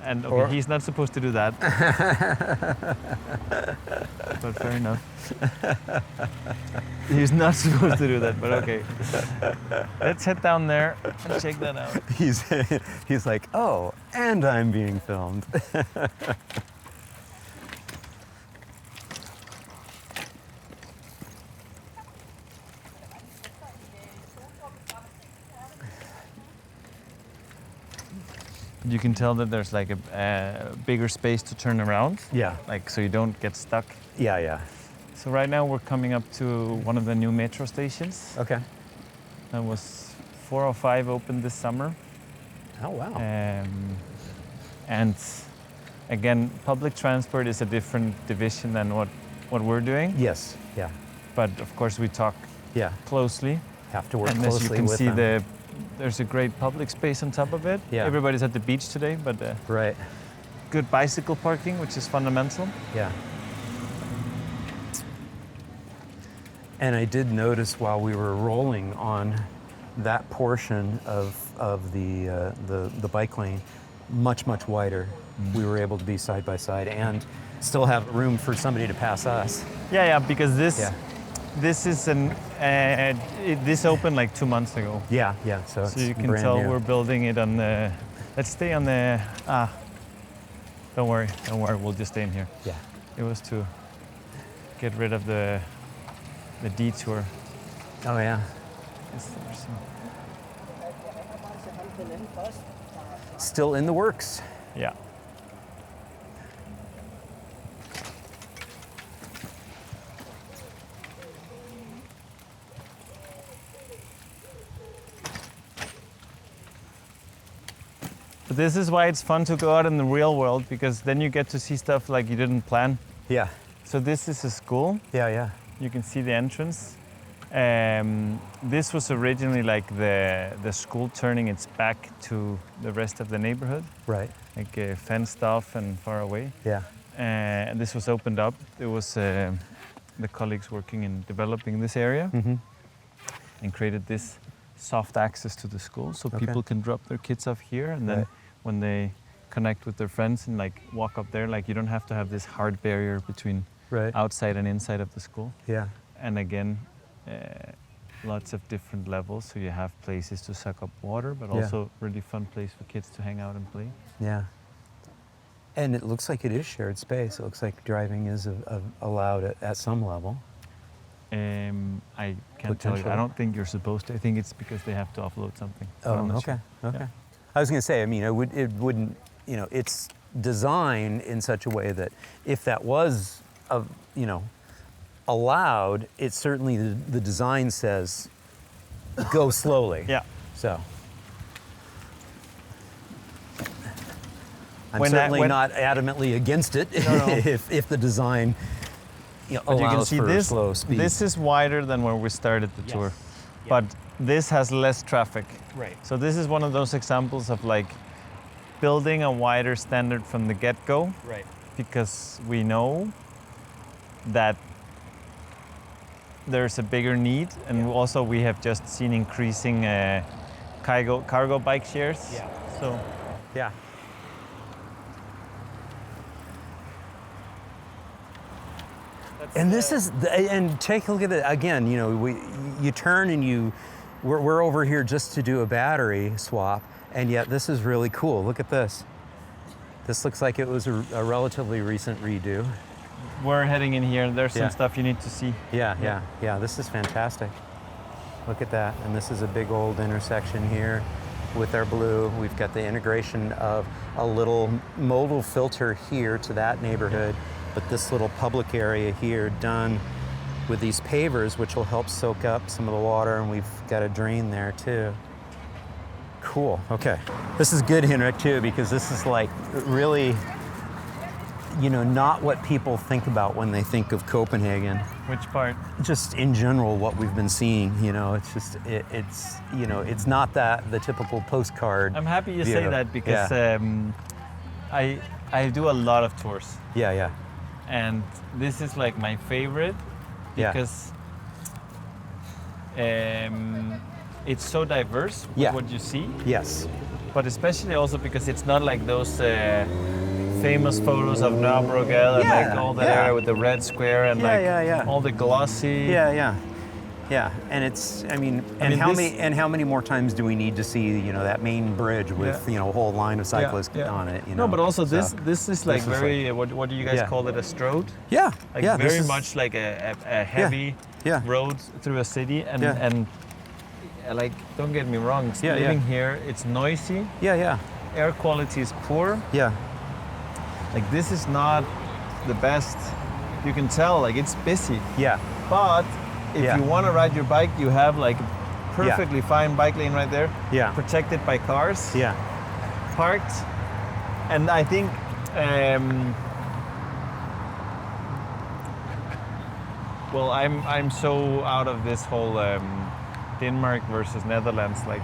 And okay, Or- he's not supposed to do that. But fair enough. He's not supposed to do that, but okay. Let's head down there and check that out. He's like, oh, and I'm being filmed. You can tell that there's like a bigger space to turn around, Yeah. like so you don't get stuck. Yeah. So right now we're coming up to one of the new metro stations. Okay. That was 405 opened this summer. Oh, wow. And again, public transport is a different division than what we're doing. Yes. Yeah. But of course we talk Yeah. closely. Have to work And closely as you can with see, them. there's a great public space on top of it. Yeah. Everybody's at the beach today, but Right. good bicycle parking, which is fundamental. Yeah. And I did notice while we were rolling on that portion of the bike lane, much wider. We were able to be side by side and still have room for somebody to pass us. Yeah, because this Yeah. this is this opened like 2 months ago. Yeah. So it's So you can brand tell new. we're building it on the. Let's stay on the. Don't worry. We'll just stay in here. Yeah. It was to get rid of the detour. Oh yeah. Still in the works. Yeah. But this is why it's fun to go out in the real world, because then you get to see stuff like you didn't plan. Yeah. So this is a school. Yeah. You can see the entrance. This was originally like the school turning its back to the rest of the neighborhood, Right. like fenced off and far away. Yeah. And this was opened up. It was the colleagues working in developing this area and created this soft access to the school, so people can drop their kids off here, and then when they connect with their friends and like walk up there, like you don't have to have this hard barrier between outside and inside of the school. Yeah. And again, lots of different levels, so you have places to suck up water, but also really fun place for kids to hang out and play. Yeah. And it looks like it is shared space. It looks like driving is allowed at some level. I can't tell you. I don't think you're supposed to. I think it's because they have to offload something. Oh, okay. Okay. Yeah. I was going to say, I mean, it wouldn't, you know, it's designed in such a way that if that was, you know, allowed, it certainly, the design says, go slowly. Yeah. So. I'm certainly not adamantly against it. No. if the design allows for slow speed. This is wider than when we started the tour, but this has less traffic. Right. So this is one of those examples of like building a wider standard from the get-go. Right. Because we know that there's a bigger need, and also we have just seen increasing cargo bike shares. Yeah. So. Yeah. And this is, and take a look at it again. You know, you turn and we're over here just to do a battery swap, and yet this is really cool. Look at this. This looks like it was a relatively recent redo. We're heading in here. There's some stuff you need to see. Yeah. This is fantastic. Look at that. And this is a big old intersection here with our blue. We've got the integration of a little modal filter here to that neighborhood. But this little public area here done with these pavers, which will help soak up some of the water, and we've got a drain there too. Cool, okay. This is good, Henrik, too, because this is like really, you know, not what people think about when they think of Copenhagen. Which part? Just in general, what we've been seeing, you know, it's just, it's, you know, it's not the typical postcard. I'm happy you say that because I do a lot of tours. Yeah. And this is like my favorite because it's so diverse with what you see. Yes. But especially also because it's not like those famous photos of Nørrebrogade and like all that area with the red square and all the glossy. Yeah, and it's, I mean, how many more times do we need to see, you know, that main bridge with, you know, a whole line of cyclists on it, you know? No, but also this is like very, what do you guys call it, a strode? Yeah, like very much like a heavy road through a city, and like, don't get me wrong, living here, it's noisy. Yeah. Air quality is poor. Yeah. Like, this is not the best. You can tell, like, it's busy. Yeah. But if you want to ride your bike, you have like perfectly fine bike lane right there. Yeah. Protected by cars. Yeah. Parked. And I think well, I'm so out of this whole Denmark versus Netherlands. Like,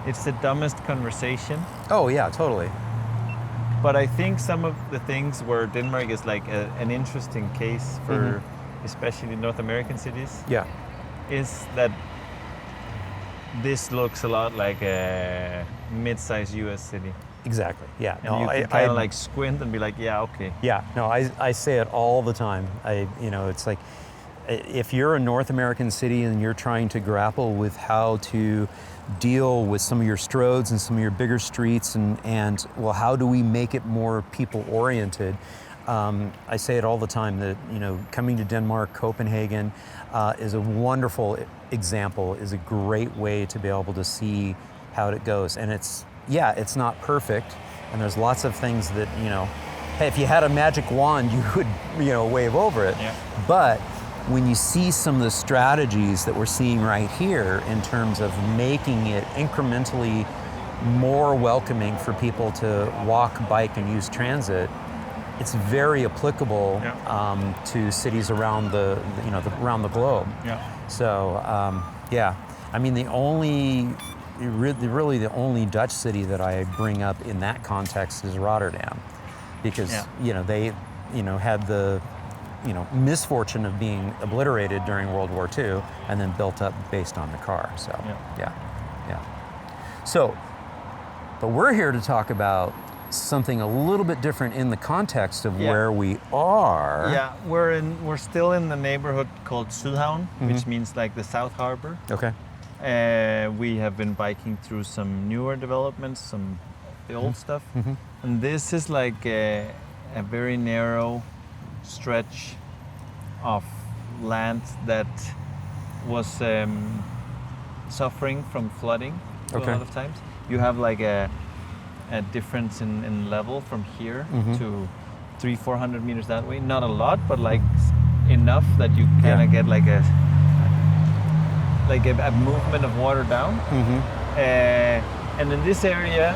it's the dumbest conversation. Oh yeah, totally. But I think some of the things where Denmark is like an interesting case for especially North American cities, is that this looks a lot like a mid-sized U.S. city. Exactly. Yeah. And you can kind of like squint and be like, yeah, okay. Yeah. No, I say it all the time. You know, it's like if you're a North American city and you're trying to grapple with how to deal with some of your stroads and some of your bigger streets and well, how do we make it more people-oriented? I say it all the time that, you know, coming to Denmark, Copenhagen is a wonderful example, is a great way to be able to see how it goes. And it's not perfect, and there's lots of things that, you know, hey, if you had a magic wand, you would, you know, wave over it. Yeah. But when you see some of the strategies that we're seeing right here in terms of making it incrementally more welcoming for people to walk, bike, and use transit, it's very applicable to cities around around the globe. Yeah. So I mean, really the only Dutch city that I bring up in that context is Rotterdam, because they had the misfortune of being obliterated during World War II and then built up based on the car. So yeah. So, but we're here to talk about something a little bit different in the context of where we are. Yeah, we're still in the neighborhood called Sydhavn, which means like the South Harbor. Okay. We have been biking through some newer developments, some of the old stuff, and this is like a very narrow stretch of land that was suffering from flooding a lot of times. You have like a difference in level from here to 300-400 meters that way. Not a lot, but like enough that you kind of get like a movement of water down. And in this area,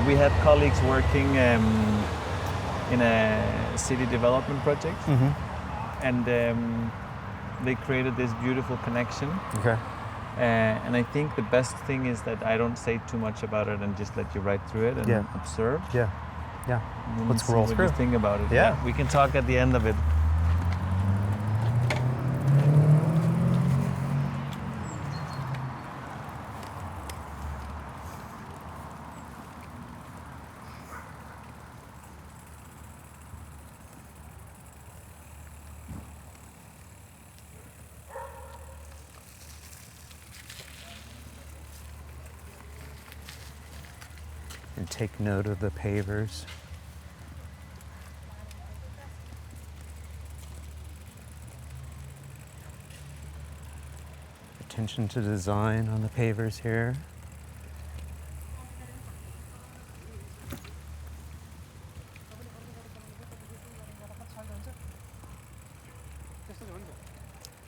we had colleagues working in a city development project, and they created this beautiful connection. Okay. And I think the best thing is that I don't say too much about it and just let you ride through it and observe. Yeah. Let's roll through. What you think about it. Yeah. We can talk at the end of it. And take note of the pavers. Attention to design on the pavers here.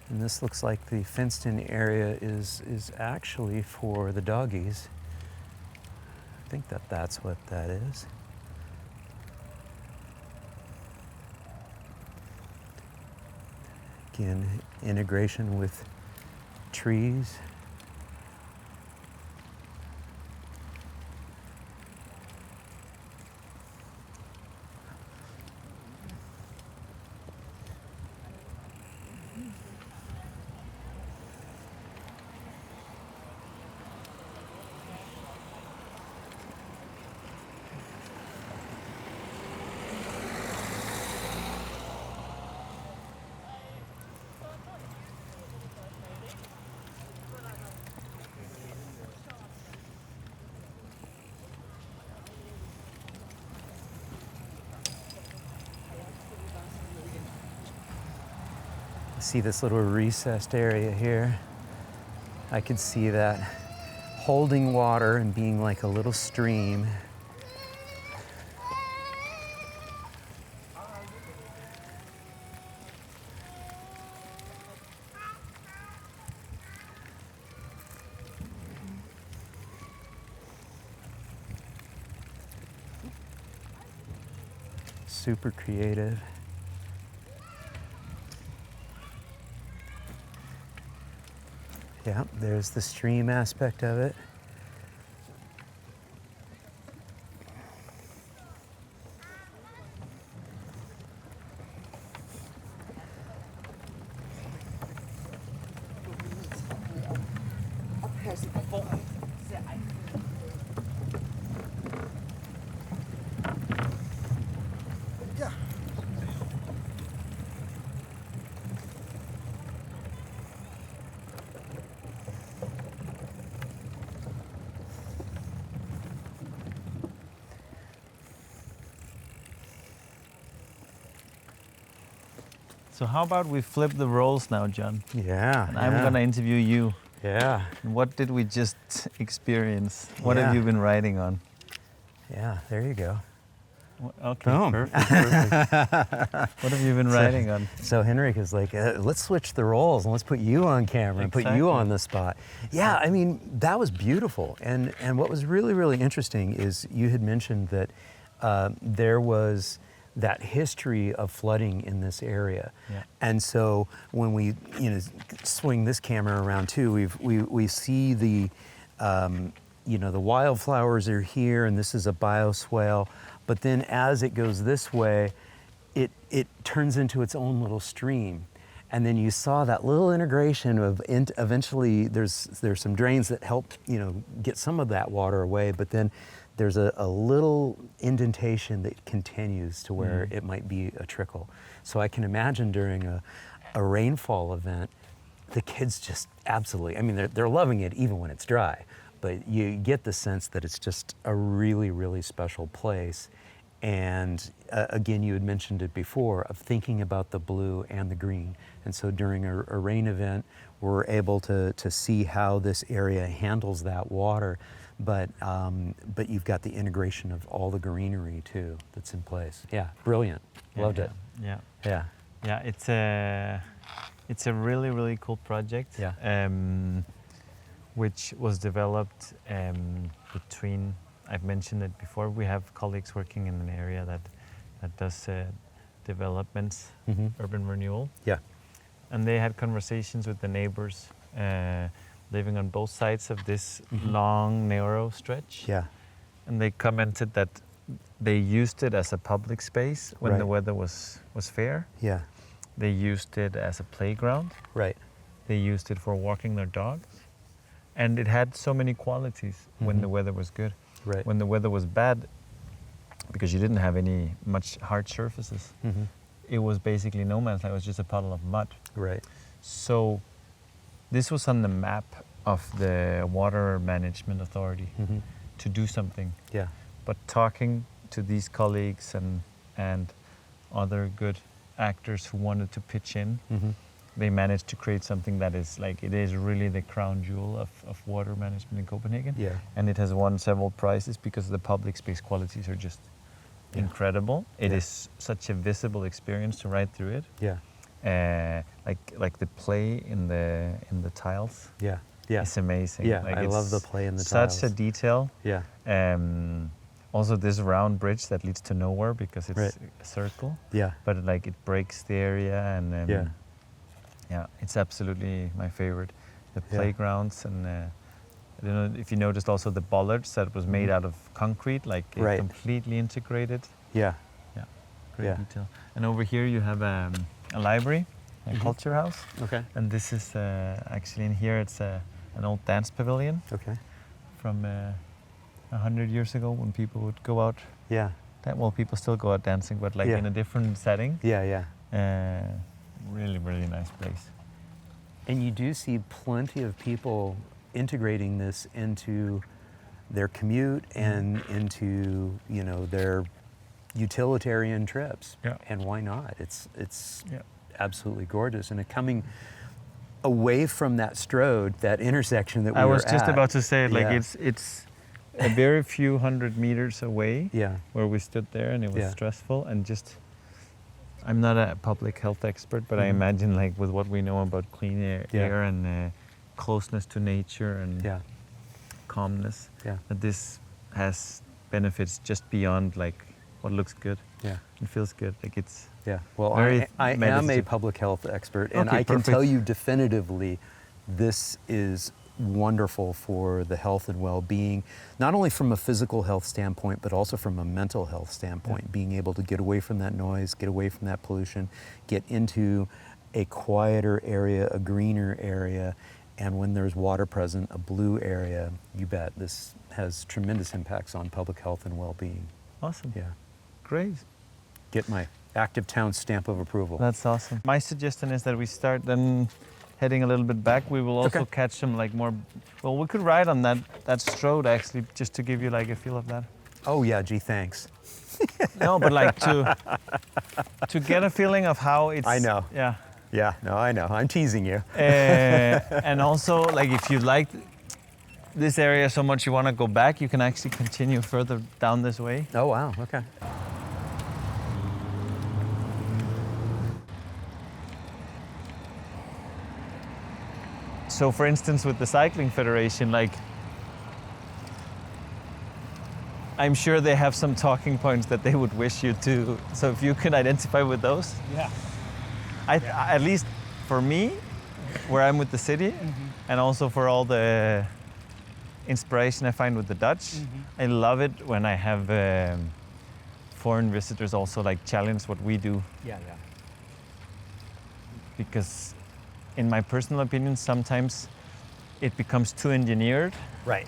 And this looks like the fenced-in area is actually for the doggies. I think that's what that is. Again, integration with trees. See this little recessed area here? I could see that holding water and being like a little stream. Super creative. Yeah, there's the stream aspect of it. So how about we flip the roles now, John? Yeah. And I'm gonna interview you. Yeah. What did we just experience? What have you been riding on? Yeah, there you go. Okay, Boom. perfect. What have you been riding on? So Henrik is like, let's switch the roles and let's put you on camera and put you on the spot. Yeah, I mean, that was beautiful. And what was really, really interesting is you had mentioned that there was that history of flooding in this area. Yeah. And so when we swing this camera around too, we see the the wildflowers are here, and this is a bioswale. But then as it goes this way, it turns into its own little stream. And then you saw that little integration of eventually there's some drains that help get some of that water away, but then there's a little indentation that continues to where it might be a trickle. So I can imagine during a rainfall event, the kids just absolutely, I mean, they're loving it even when it's dry, but you get the sense that it's just a really, really special place. And again, you had mentioned it before, of thinking about the blue and the green. And so during a rain event, we're able to see how this area handles that water, but you've got the integration of all the greenery too that's in place. Yeah, brilliant. Loved it. Yeah. Yeah. Yeah, it's a really, really cool project. Yeah. Which was developed between, I've mentioned it before, we have colleagues working in an area that does developments, urban renewal. Yeah. And they had conversations with the neighbors living on both sides of this long, narrow stretch. Yeah. And they commented that they used it as a public space when Right. the weather was fair. Yeah. They used it as a playground. Right. They used it for walking their dogs. And it had so many qualities when the weather was good. Right. When the weather was bad, because you didn't have any much hard surfaces, it was basically no man's land. It was just a puddle of mud. Right. So this was on the map of the Water Management Authority to do something. Yeah. But talking to these colleagues and other good actors who wanted to pitch in, they managed to create something that is like, it is really the crown jewel of water management in Copenhagen. Yeah. And it has won several prizes because the public space qualities are just incredible. It is such a visible experience to ride through it. Yeah. Like the play in the tiles. Yeah. Yeah. It's amazing. Yeah, like I it's love the play in the such tiles. a detail. Yeah. Also this round bridge that leads to nowhere because it's Right. a circle. Yeah. But like it breaks the area and yeah, it's absolutely my favorite. The playgrounds and I don't know if you noticed also the bollards that was made out of concrete, like Right. completely integrated. Yeah. Yeah, great Yeah. detail. And over here you have a library, a culture house. Okay. And this is actually in here, it's an old dance pavilion Okay. from 100 years ago when people would go out. Yeah. Well, people still go out dancing, but like in a different setting. Yeah. Yeah. Really, really nice place. And you do see plenty of people integrating this into their commute and into, their utilitarian trips. Yeah. And why not? It's absolutely gorgeous. And coming away from that Strode, that intersection that we were I was just at, about to say, like Yeah. it's a very few hundred meters away Yeah. where we stood there, and it was Yeah. stressful and just. I'm not a public health expert, but I imagine like with what we know about clean air and closeness to nature and Yeah. calmness, Yeah. that this has benefits just beyond like what looks good Yeah. and feels good. Like it's Yeah. Well, Very I am a meditative. public health expert, and Okay, I can perfect. tell you definitively this is wonderful for the health and well-being, not only from a physical health standpoint, but also from a mental health standpoint, being able to get away from that noise, get away from that pollution, get into a quieter area, a greener area, and when there's water present, a blue area, you bet this has tremendous impacts on public health and well-being. awesome. Yeah. Great. Get my Active Town stamp of approval. That's awesome. My suggestion is that we start then heading a little bit back. We will also Okay. catch some like more. Well, we could ride on that Strode actually, just to give you like a feel of that. Oh yeah, gee, thanks. No, but like to get a feeling of how it's. I know. Yeah. Yeah, no, I know. I'm teasing you. And also, like if you like this area so much you want to go back, you can actually continue further down this way. Oh wow, okay. So for instance, with the Cycling Federation, like I'm sure they have some talking points that they would wish you to. So if you can identify with those, Yeah. at least for me, where I'm with the city, and also for all the inspiration I find with the Dutch, I love it when I have foreign visitors also like challenge what we do. Yeah. Because in my personal opinion, sometimes it becomes too engineered. Right.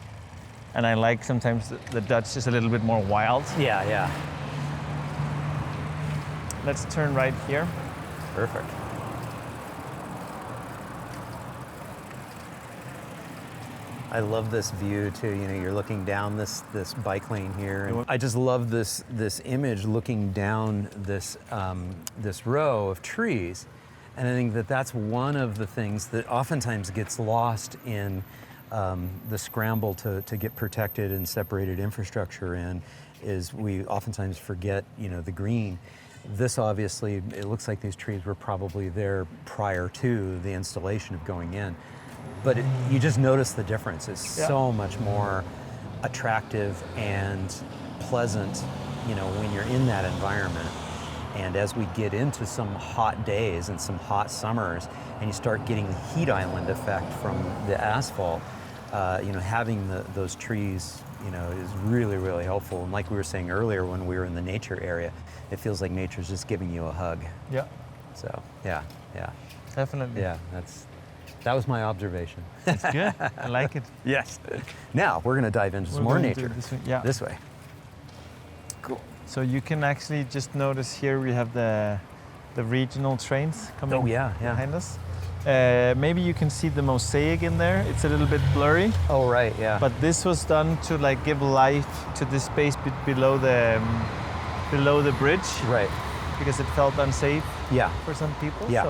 And I like sometimes the Dutch is a little bit more wild. Yeah. Let's turn right here. Perfect. I love this view too. You know, you're looking down this bike lane here. And I just love this image looking down this this row of trees, and I think that that's one of the things that oftentimes gets lost in the scramble to get protected and separated infrastructure in. Is we oftentimes forget, you know, the green. This obviously, it looks like these trees were probably there prior to the installation of going in. But you just notice the difference. It's so much more attractive and pleasant, you know, when you're in that environment. And as we get into some hot days and some hot summers, and you start getting the heat island effect from the asphalt, you know, having those trees, you know, is really, really helpful. And like we were saying earlier when we were in the nature area, it feels like nature's just giving you a hug. Yeah. So, yeah. Definitely. Yeah, that was my observation. It's good. I like it. Yes. Now we're going to dive into some more nature. This way. Yeah. This way. Cool. So you can actually just notice here we have the regional trains coming behind us. Maybe you can see the mosaic in there. It's a little bit blurry. Oh, right, yeah. But this was done to like give light to the space below the bridge. Right. Because it felt unsafe. Yeah. For some people. Yeah.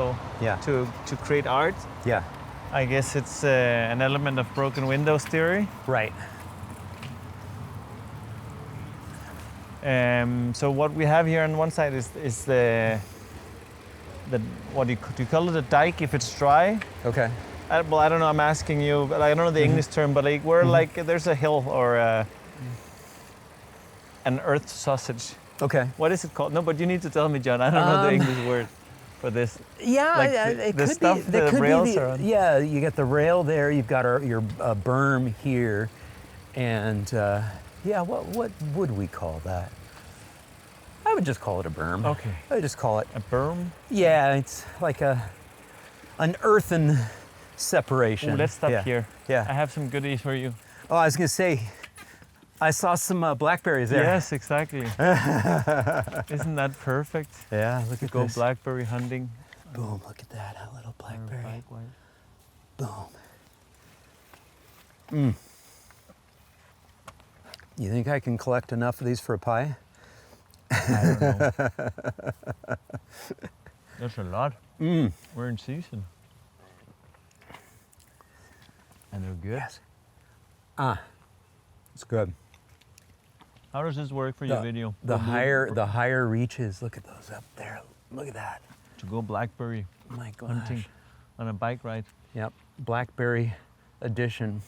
So to create art. Yeah. I guess it's an element of broken windows theory. Right. So what we have here on one side is the what do you call it, a dike if it's dry? Okay. Well, I don't know. I'm asking you, but I don't know the English term. But like where like there's a hill or an earth sausage. Okay. What is it called? No, but you need to tell me, John. I don't know the English word for this. Yeah, Like it the could stuff be. the rails are on. Yeah, you got the rail there. You've got your berm here, and yeah, what would we call that? I would just call it a berm. Okay. I would just call it A berm? Yeah, it's like an earthen separation. Ooh, let's stop here. Yeah. I have some goodies for you. Oh, I was gonna say, I saw some blackberries there. Yes, exactly. Isn't that perfect? Yeah, look at Go this. blackberry hunting. Boom, look at that, a little blackberry. Boom. You think I can collect enough of these for a pie? I don't know. There's a lot. We're in season. And they're good. Yes. It's good. How does this work for your video? The higher reaches, look at those up there. Look at that. To go blackberry My gosh. hunting on a bike ride. Yep, Blackberry edition.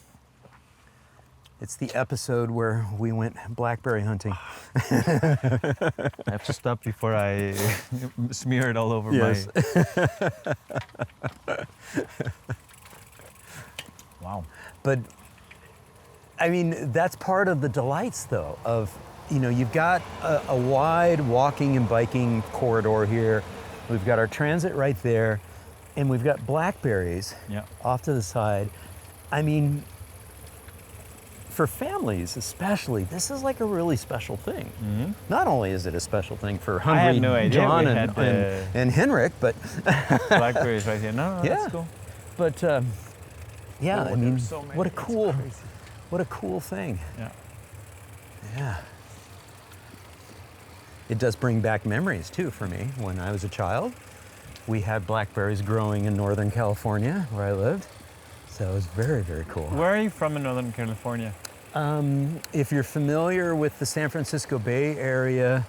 It's the episode where we went blackberry hunting. I have to stop before I smear it all over Yes. my... Wow. But I mean, that's part of the delights though of, you know, you've got a wide walking and biking corridor here. We've got our transit right there, and we've got blackberries off to the side. I mean, for families especially, this is like a really special thing. Not only is it a special thing for hungry no idea John we and Henrik, but blackberries right here. No, yeah, that's cool. but yeah, I mean, so many. what a It's cool, crazy. what a cool thing. Yeah. Yeah. It does bring back memories too for me. When I was a child, we had blackberries growing in Northern California where I lived. So it was very, very cool. Where are you from in Northern California? If you're familiar with the San Francisco Bay Area,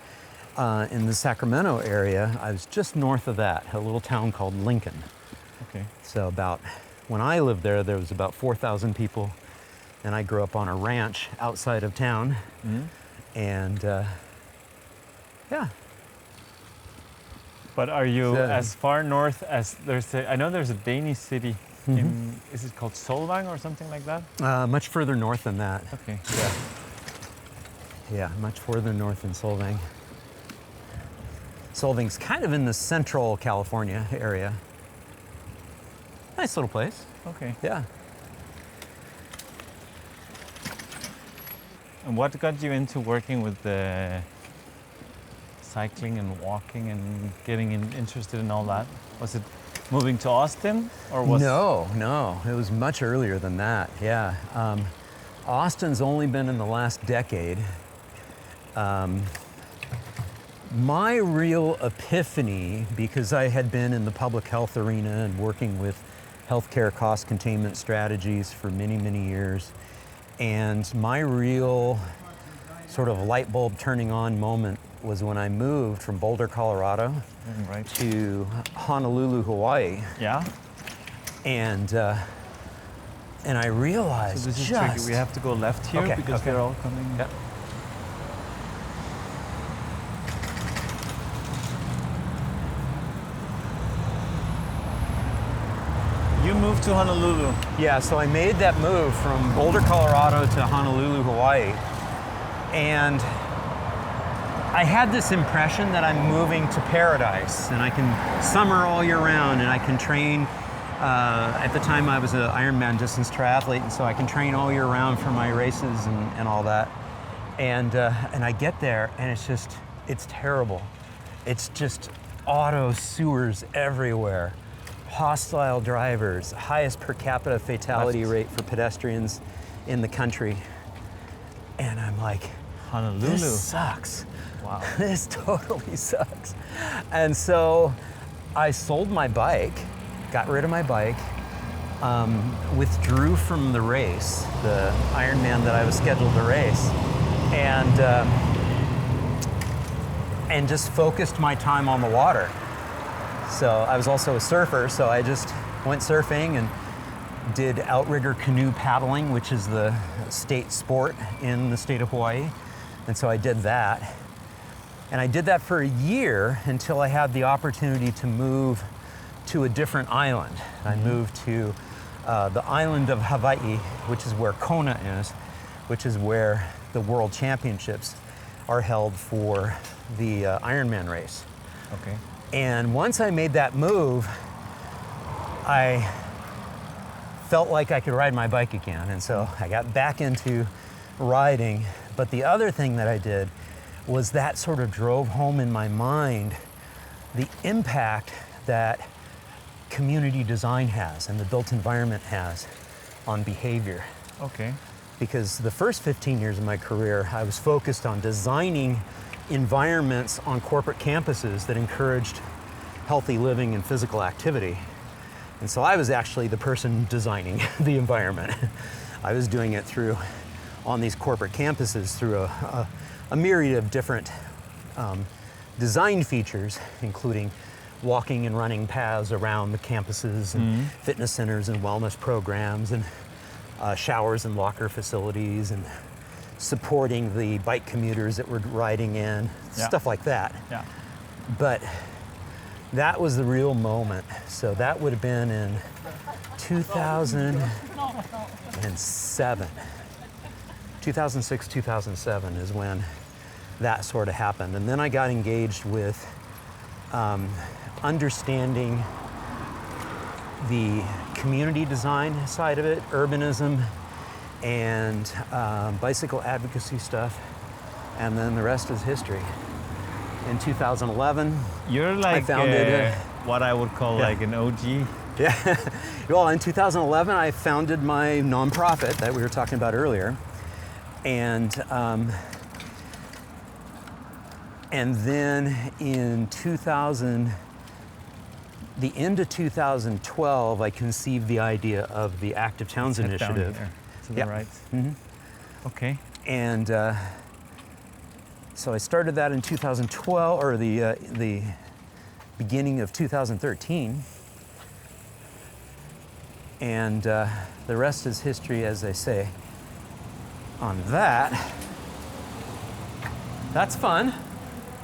in the Sacramento area, I was just north of that, a little town called Lincoln. Okay. So when I lived there, there was about 4,000 people, and I grew up on a ranch outside of town. And yeah. But are you So- as far north as I know there's a Danish city in, is it called Solvang or something like that? Much further north than that. Okay. Yeah. Yeah, much further north than Solvang. Solvang's kind of in the central California area. Nice little place. Okay. Yeah. And what got you into working with the cycling and walking and getting interested in all that? Was it moving to Austin or was No, it was much earlier than that. Yeah, Austin's only been in the last decade. My real epiphany, because I had been in the public health arena and working with healthcare cost containment strategies for many, many years, and my real sort of light bulb turning on moment was when I moved from Boulder, Colorado right. to Honolulu, Hawaii. Yeah. And I realized So this is just tricky. We have to go left here Okay, because okay. they're all coming. Yep. You moved to Honolulu. Yeah, so I made that move from Boulder, Colorado to Honolulu, Hawaii. And I had this impression that I'm moving to paradise and I can summer all year round and I can train. At the time I was an Ironman distance triathlete, and so I can train all year round for my races and all that. And I get there and it's terrible. It's just auto sewers everywhere. Hostile drivers, highest per capita fatality rate for pedestrians in the country. And I'm like, Honolulu. this sucks. Wow. This totally sucks. And so I sold my bike, got rid of my bike, withdrew from the race, the Ironman that I was scheduled to race, and just focused my time on the water. So I was also a surfer, so I just went surfing and did outrigger canoe paddling, which is the state sport in the state of Hawaii. And so I did that. And I did that for a year until I had the opportunity to move to a different island. I moved to the island of Hawaii, which is where Kona is, which is where the World Championships are held for the Ironman race. Okay. And once I made that move, I felt like I could ride my bike again. And so I got back into riding. But the other thing that I did was that sort of drove home in my mind the impact that community design has and the built environment has on behavior. Okay. Because the first 15 years of my career, I was focused on designing environments on corporate campuses that encouraged healthy living and physical activity. And so I was actually the person designing the environment. I was doing it on these corporate campuses through a myriad of different design features, including walking and running paths around the campuses and fitness centers and wellness programs and showers and locker facilities and supporting the bike commuters that were riding in, stuff like that. Yeah. But that was the real moment. So that would have been in 2007. 2006, 2007 is when that sort of happened. And then I got engaged with understanding the community design side of it, urbanism, and bicycle advocacy stuff. And then the rest is history. In 2011, You're like I founded what I would call like an OG. Yeah. Well, in 2011, I founded my nonprofit that we were talking about earlier. And then in the end of 2012, I conceived the idea of the Active Towns Sit down Initiative. here, to the Yep. right. Mhm. Okay. And so I started that in 2012, or the beginning of 2013. And the rest is history, as they say. On that, That's fun.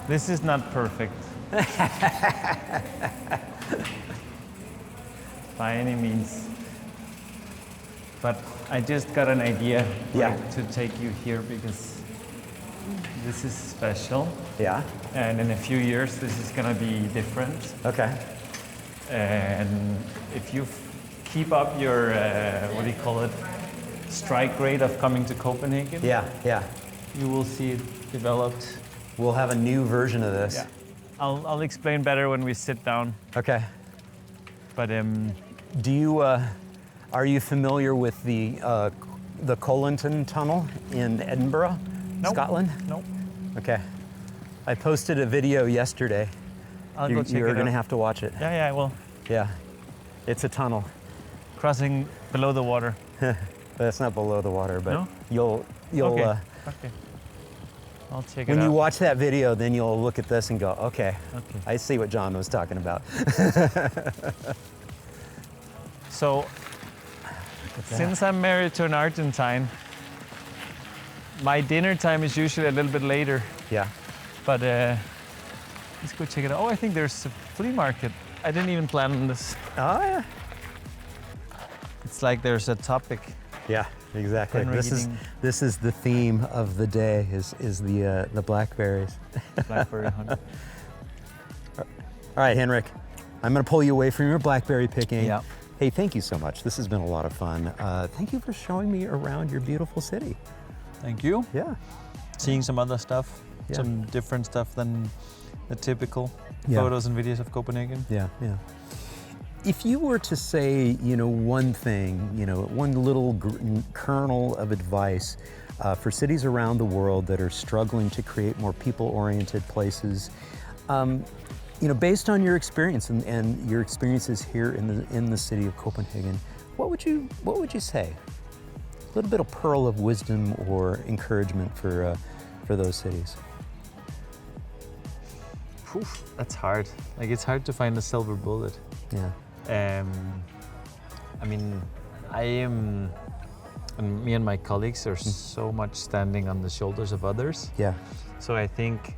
This is not perfect. By any means. But I just got an idea to take you here because this is special. Yeah. And in a few years, this is going to be different. Okay. And if you keep up your, what do you call it, strike rate of coming to Copenhagen, you will see it developed. We'll have a new version of this. Yeah. I'll explain better when we sit down. Okay. But do you are you familiar with the Colinton Tunnel in Edinburgh, Scotland? Nope. Okay. I posted a video yesterday. I'll go check it out. You're going to have to watch it. Yeah, I will. Yeah. It's a tunnel. Crossing below the water. That's not below the water, but No? you'll Okay. I'll check it out. when you watch that video, then you'll look at this and go, okay, I see what John was talking about. So, since I'm married to an Argentine, my dinner time is usually a little bit later. Yeah. But let's go check it out. Oh, I think there's a flea market. I didn't even plan on this. Oh, yeah. It's like there's a topic. Yeah, exactly. Henrik This is the theme of the day is the blackberries. Blackberry hunt. All right, Henrik, I'm going to pull you away from your blackberry picking. Yeah. Hey, thank you so much. This has been a lot of fun. Thank you for showing me around your beautiful city. Thank you. Yeah. Seeing some other stuff, some different stuff than the typical photos and videos of Copenhagen. Yeah, yeah. If you were to say, one thing, one little kernel of advice for cities around the world that are struggling to create more people-oriented places, based on your experience and your experiences here in the city of Copenhagen, what would you say? A little bit of pearl of wisdom or encouragement for those cities. That's hard. Like, it's hard to find a silver bullet. Yeah. I mean, and me and my colleagues are so much standing on the shoulders of others. Yeah. So I think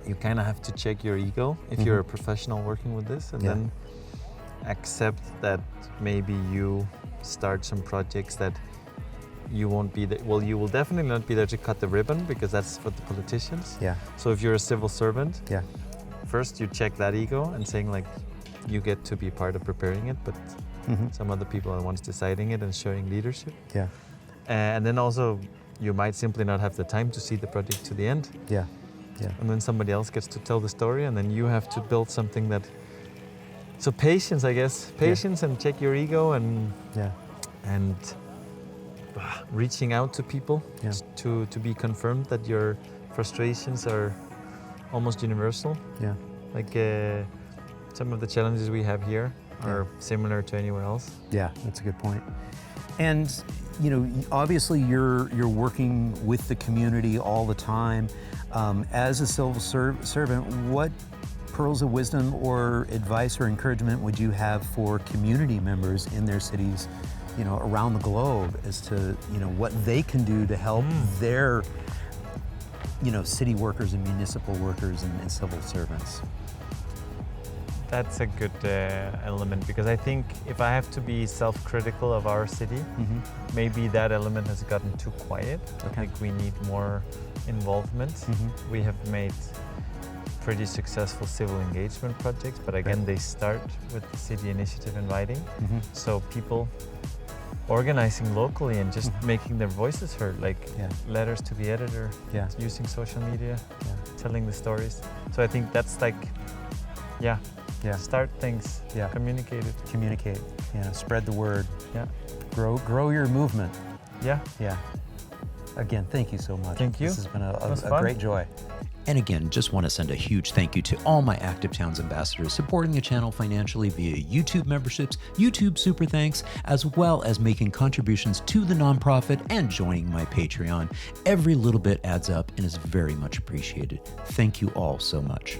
you kind of have to check your ego if you're a professional working with this, and then accept that maybe you start some projects that you won't be there. Well, you will definitely not be there to cut the ribbon because that's for the politicians. Yeah. So if you're a civil servant, first you check that ego and saying like, you get to be part of preparing it, but some other people are the ones deciding it and showing leadership. Yeah. And then also, you might simply not have the time to see the project to the end. Yeah. Yeah. And then somebody else gets to tell the story, and then you have to build something that. So patience, I guess. Patience and check your ego and reaching out to people to be confirmed that your frustrations are almost universal. Yeah. Like some of the challenges we have here are similar to anywhere else. Yeah, that's a good point. And obviously you're working with the community all the time. As a civil servant, what pearls of wisdom or advice or encouragement would you have for community members in their cities, around the globe, as to what they can do to help their city workers and municipal workers and civil servants? That's a good element, because I think if I have to be self-critical of our city, maybe that element has gotten too quiet. I think we need more involvement. We have made pretty successful civil engagement projects, but again, they start with the city initiative inviting. So people organizing locally and just making their voices heard, like letters to the editor, using social media, telling the stories. So I think that's like, start things, communicate it. Communicate, spread the word. Yeah. Grow your movement. Yeah. Yeah. Again, thank you so much. Thank you. This has been a great joy. And again, just want to send a huge thank you to all my Active Towns ambassadors supporting the channel financially via YouTube memberships, YouTube Super Thanks, as well as making contributions to the nonprofit and joining my Patreon. Every little bit adds up and is very much appreciated. Thank you all so much.